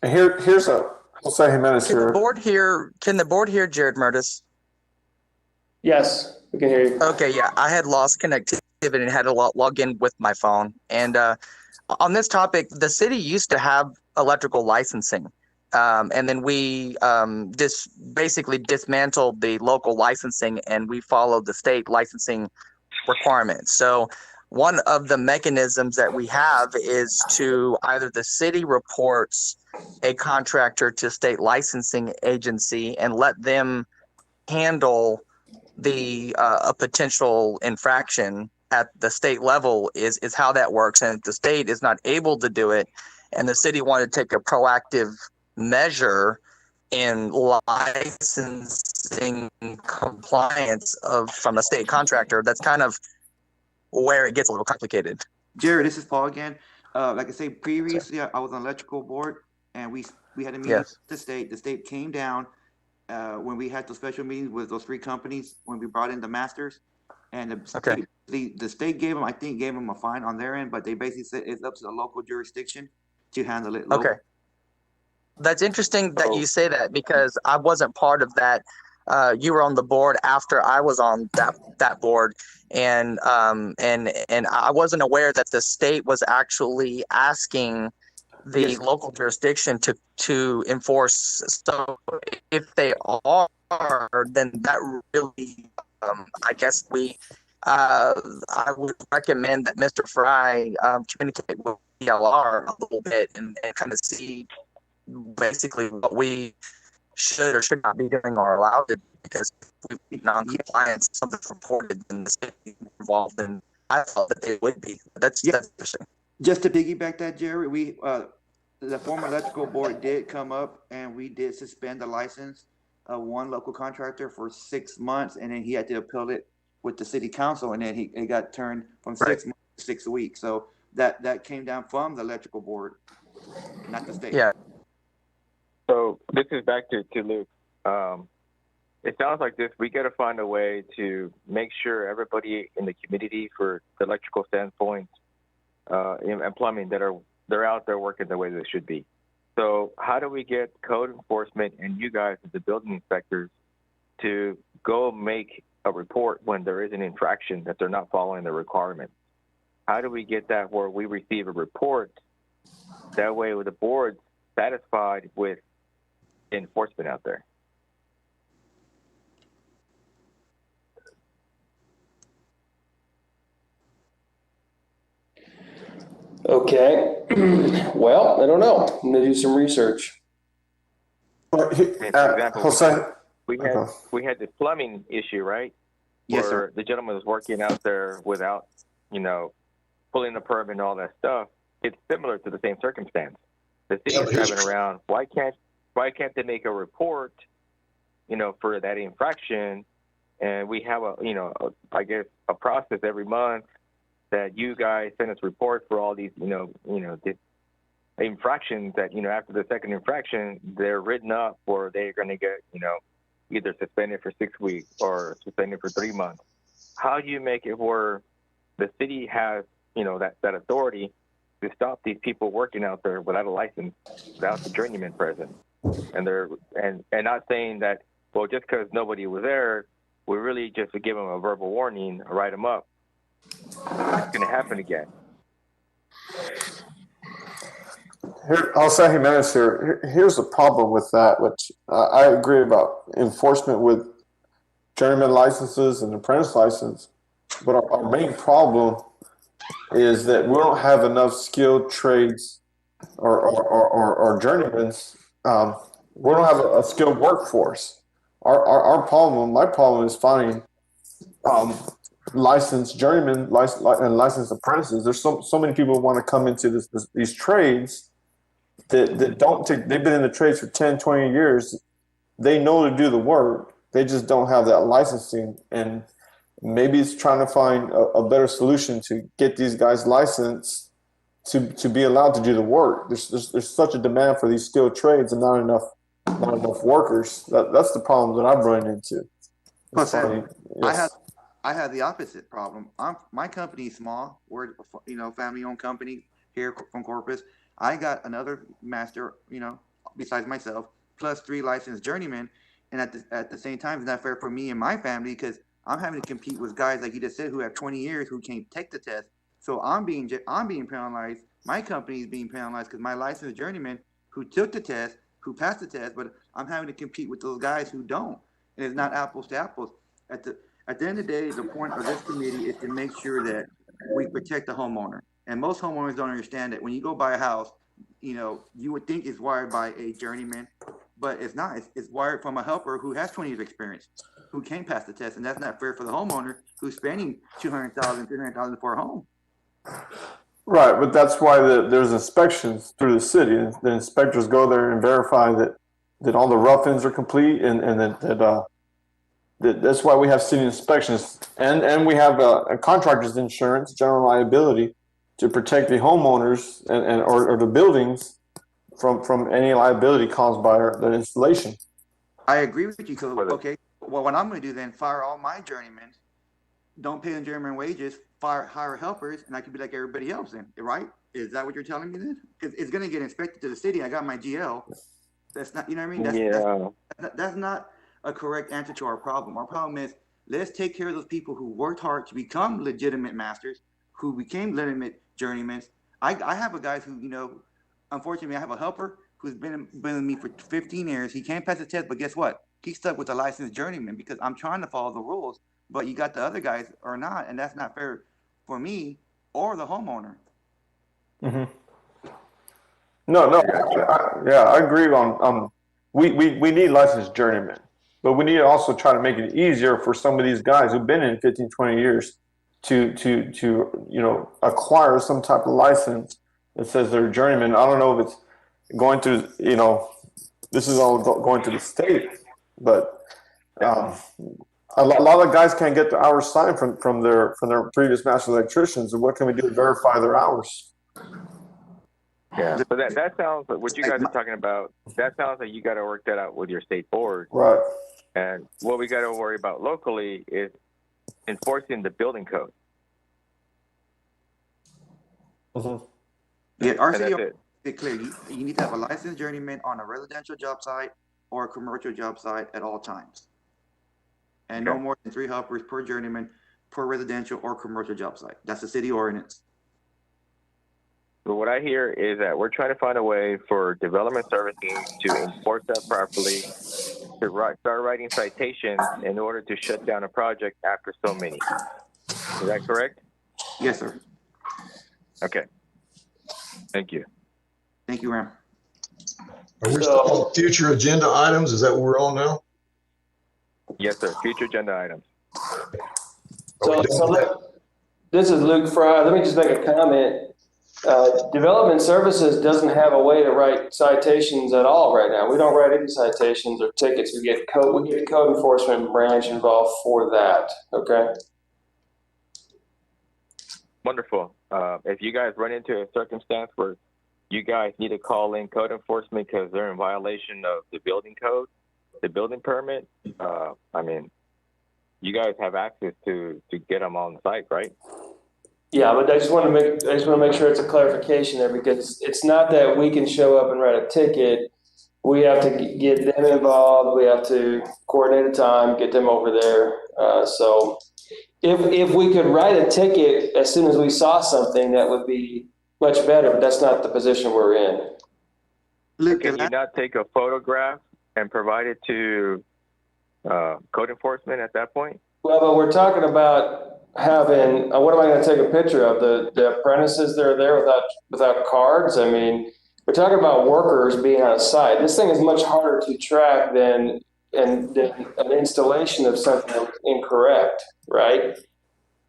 Here's a Jose Jimenez here. Can the board hear Jared Murtis? Yes, we can hear you. Okay, yeah, I had lost connectivity and had to log in with my phone. And on this topic, the city used to have electrical licensing. And then we basically dismantled the local licensing and we followed the state licensing requirements. So one of the mechanisms that we have is to either the city reports a contractor to state licensing agency and let them handle the a potential infraction at the state level is how that works. And if the state is not able to do it and the city wanted to take a proactive measure in licensing compliance from a state contractor, that's kind of where it gets a little complicated. Jared, this is Paul again. Like I say, previously I was on electrical board, and we had a meeting with the state. The state came down when we had those special meetings with those 3 companies when we brought in the masters, and the state gave them a fine on their end, but they basically said it's up to the local jurisdiction to handle it. Okay. That's interesting that you say that because I wasn't part of that. You were on the board after I was on that board, and I wasn't aware that the state was actually asking the local jurisdiction to enforce. So if they are, then that really, I guess I would recommend that Mr. Fry communicate with DLR a little bit and kind of see basically what we should or should not be doing or allowed to do, because if we non-compliance, something's reported, then the city involved, and I thought that they would be. That's interesting. Just to piggyback that, Jerry, the former electrical board did come up and we did suspend the license of one local contractor for 6 months, and then he had to appeal it with the city council, and then it got turned from 6 months to 6 weeks. So that came down from the electrical board, not the state. Yeah. So this is back to Luke. It sounds like we got to find a way to make sure everybody in the community, for the electrical standpoint and plumbing, they're out there working the way they should be. So how do we get code enforcement and you guys as the building inspectors to go make a report when there is an infraction that they're not following the requirements? How do we get that where we receive a report? That way, with the board satisfied with enforcement out there. Okay. Well, I don't know. I'm gonna do some research. For example, Jose, we had this plumbing issue, right? Yes, Where sir. the gentleman was working out there without, pulling the permit and all that stuff. It's similar to the same circumstance. The city is driving around. Why can't they make a report, for that infraction? And we have a process every month that you guys send us reports for all these, these infractions that, after the second infraction, they're written up or they're going to get, either suspended for 6 weeks or suspended for 3 months. How do you make it where the city has, that authority to stop these people working out there without a license, without the journeyman present? And they're and not saying that, well, just because nobody was there, we really just to give them a verbal warning, write them up. It's going to happen again. Here, Jose Jimenez here. Here's the problem with that, which I agree about enforcement with journeyman licenses and apprentice license. But our main problem is that we don't have enough skilled trades or journeymen. We don't have a skilled workforce. Our problem, my problem, is finding licensed journeymen and licensed apprentices. There's so many people who want to come into these trades that don't take. They've been in the trades for 10, 20 years. They know to do the work. They just don't have that licensing. And maybe it's trying to find a better solution to get these guys licensed to be allowed to do the work. There's such a demand for these skilled trades and not enough workers. That's the problem that I'm running into. Plus, I had the opposite problem. My company is small. We're family-owned company here from Corpus. I got another master, besides myself, plus 3 licensed journeymen, and at the same time, it's not fair for me and my family because I'm having to compete with guys like you just said who have 20 years who can't take the test. So I'm being penalized. My company is being penalized because my licensed journeyman who took the test, who passed the test, but I'm having to compete with those guys who don't, and it's not apples to apples. At the end of the day, the point of this committee is to make sure that we protect the homeowner. And most homeowners don't understand that when you go buy a house, you would think it's wired by a journeyman, but it's not. It's wired from a helper who has 20 years experience, who can't pass the test, and that's not fair for the homeowner who's spending $200,000, $300,000 for a home. Right, but that's why there's inspections through the city. The inspectors go there and verify that all the rough ends are complete, and that's why we have city inspections, and we have a contractor's insurance, general liability, to protect the homeowners or the buildings from any liability caused by the installation. I agree with you. So, okay, well, what I'm going to do then, fire all my journeymen, don't pay them journeyman wages, hire helpers, and I can be like everybody else then, right? Is that what you're telling me then? Because it's going to get inspected to the city. I got my GL. That's not, you know what I mean? That's not a correct answer to our problem. Our problem is, let's take care of those people who worked hard to become legitimate masters, who became legitimate journeymen. I have a guy who, unfortunately, I have a helper who's been with me for 15 years. He can't pass the test, but guess what? He's stuck with a licensed journeyman because I'm trying to follow the rules, but you got the other guys or not, and that's not fair for me or the homeowner. Mm-hmm. No, I agree on we need licensed journeymen, but we need to also try to make it easier for some of these guys who've been in 15, 20 years to acquire some type of license that says they're a journeyman. I don't know if it's going through, this is all going to the state, but a lot of guys can't get the hours signed from their previous master electricians. And what can we do to verify their hours? Yeah, but that sounds like what you guys are talking about. That sounds like you got to work that out with your state board. Right. And what we got to worry about locally is enforcing the building code. Mm-hmm. Yeah, our city is clear. You need to have a licensed journeyman on a residential job site or a commercial job site at all times. And no more than 3 helpers per journeyman per residential or commercial job site. That's the city ordinance. So what I hear is that we're trying to find a way for development services to enforce that properly, to start writing citations in order to shut down a project after so many. Is that correct? Yes, sir. Okay. Thank you. Thank you, Ram. Are we still on future agenda items? Is that what we're on now? Yes, sir. Future agenda items. This is Luke Fry. Let me just make a comment. Development Services doesn't have a way to write citations at all right now. We don't write any citations or tickets. We get the code enforcement branch involved for that. Okay. Wonderful. If you guys run into a circumstance where you guys need to call in code enforcement because they're in violation of the building code, the building permit, I mean, you guys have access to get them on site, right? Yeah, but I just want to make sure it's a clarification there, because it's not that we can show up and write a ticket. We have to get them involved. We have to coordinate a time, get them over there. So if we could write a ticket as soon as we saw something, that would be much better, but that's not the position we're in. Luke, can you not take a photograph and provide it to code enforcement at that point? Well, but we're talking about having, what am I going to take a picture of? The apprentices that are there without cards? I mean, we're talking about workers being on site. This thing is much harder to track than an installation of something that was incorrect, right?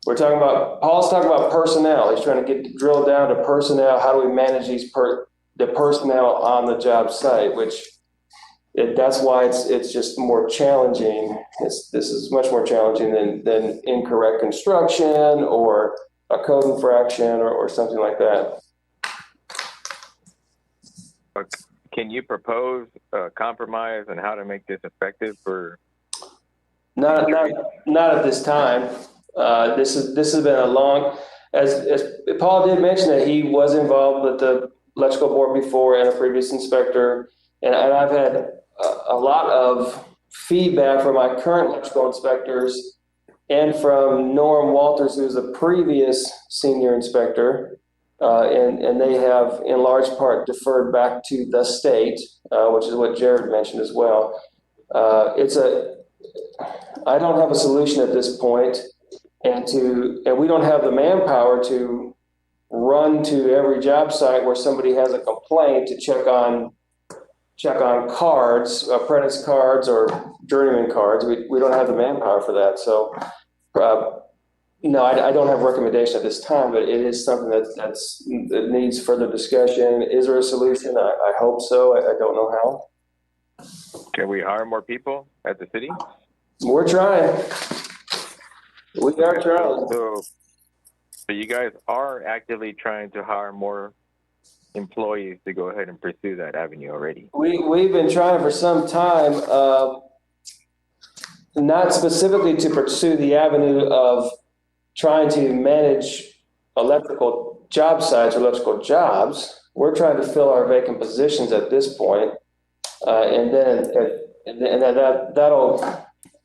Paul's talking about personnel. He's trying to drill down to personnel. How do we manage the personnel on the job site, that's why it's just more challenging. This is much more challenging than incorrect construction or a code infraction or something like that. Can you propose a compromise on how to make this effective for? Not at this time. This has been a long, as Paul did mention that he was involved with the electrical board before and a previous inspector, and I've had a lot of feedback from my current electrical inspectors and from Norm Walters, who's a previous senior inspector, and they have in large part deferred back to the state, which is what Jared mentioned as well. I don't have a solution at this point, and we don't have the manpower to run to every job site where somebody has a complaint to check on cards, apprentice cards or journeyman cards. We don't have the manpower for that. So, no, I don't have a recommendation at this time, but it is something that needs further discussion. Is there a solution? I hope so. I don't know how. Can we hire more people at the city? We're trying. We are trying. So you guys are actively trying to hire more employees to go ahead and pursue that avenue already? We've been trying for some time, not specifically to pursue the avenue of trying to manage electrical job sites or electrical jobs. We're trying to fill our vacant positions at this point, and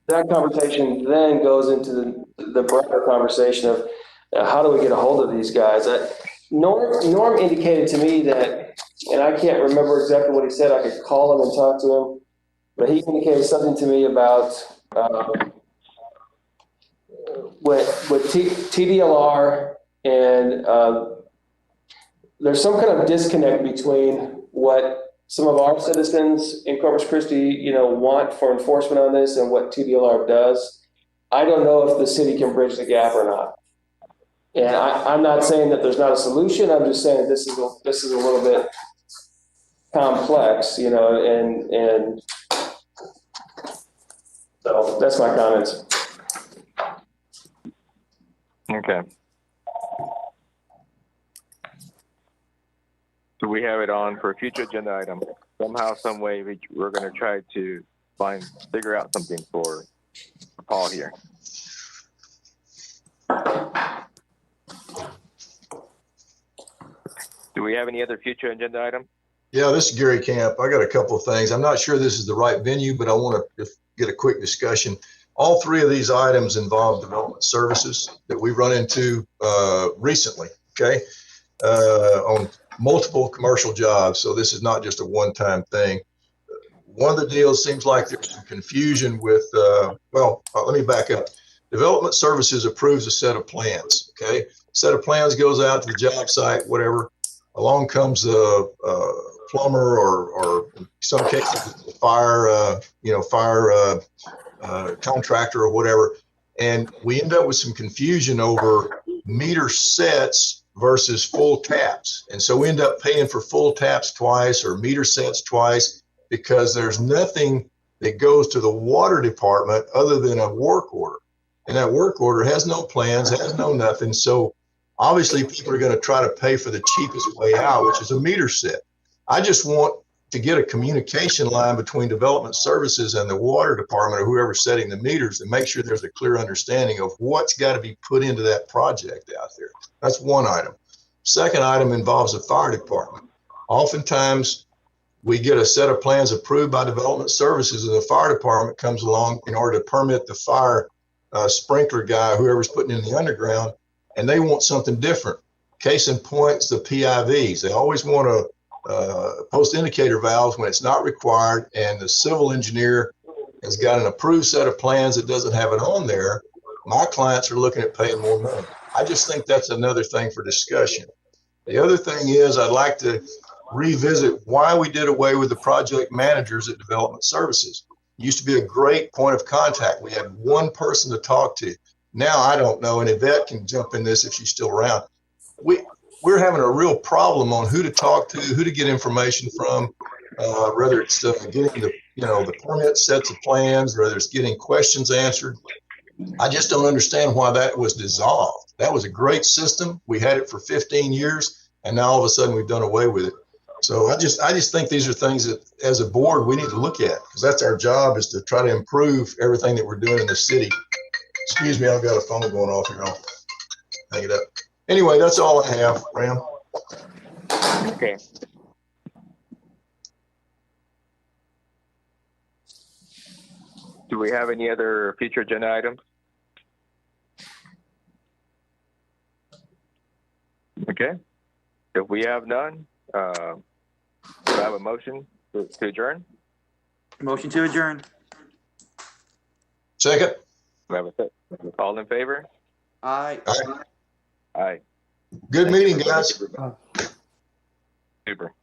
that conversation then goes into the broader conversation of how do we get a hold of these guys. Norm indicated to me that, and I can't remember exactly what he said. I could call him and talk to him, but he indicated something to me about with TDLR and there's some kind of disconnect between what some of our citizens in Corpus Christi, want for enforcement on this and what TDLR does. I don't know if the city can bridge the gap or not. And I'm not saying that there's not a solution. I'm just saying this is a little bit complex, and so that's my comments. Okay. So we have it on for a future agenda item. Somehow, some way, we're going to try to figure out something for Paul here. Do we have any other future agenda item? Yeah, this is Gary Camp. I got a couple of things. I'm not sure this is the right venue, but I want to get a quick discussion. All three of these items involve development services that we run into recently, okay, on multiple commercial jobs. So this is not just a one-time thing. One of the deals seems like there's some confusion with, let me back up. Development services approves a set of plans, okay? Set of plans goes out to the job site, whatever. along comes a plumber or in some cases fire contractor or whatever, and we end up with some confusion over meter sets versus full taps. And so we end up paying for full taps twice or meter sets twice because there's nothing that goes to the water department other than a work order. And that work order has no plans, has no nothing. So obviously people are going to try to pay for the cheapest way out, which is a meter set. I just want to get a communication line between development services and the water department or whoever's setting the meters and make sure there's a clear understanding of what's got to be put into that project out there. That's one item. Second item involves the fire department. Oftentimes we get a set of plans approved by development services and the fire department comes along in order to permit the fire sprinkler guy, whoever's putting in the underground, and they want something different. Case in point, the PIVs. They always want to post indicator valves when it's not required, and the civil engineer has got an approved set of plans that doesn't have it on there. My clients are looking at paying more money. I just think that's another thing for discussion. The other thing is I'd like to revisit why we did away with the project managers at development services. It used to be a great point of contact. We had one person to talk to. Now I don't know, and Yvette can jump in this if she's still around. We're having a real problem on who to talk to, who to get information from, whether it's getting the permit sets of plans, whether it's getting questions answered. I just don't understand why that was dissolved. That was a great system. We had it for 15 years, and now all of a sudden we've done away with it. So I just think these are things that, as a board, we need to look at because that's our job, is to try to improve everything that we're doing in the city. Excuse me, I've got a phone going off here. I'll hang it up. Anyway, that's all I have, Ram. Okay. Do we have any other future agenda items? Okay. If we have none, do I have a motion to adjourn? Motion to adjourn. Second. Do I have a second? All in favor? Aye. Aye. Good meeting, guys. Super.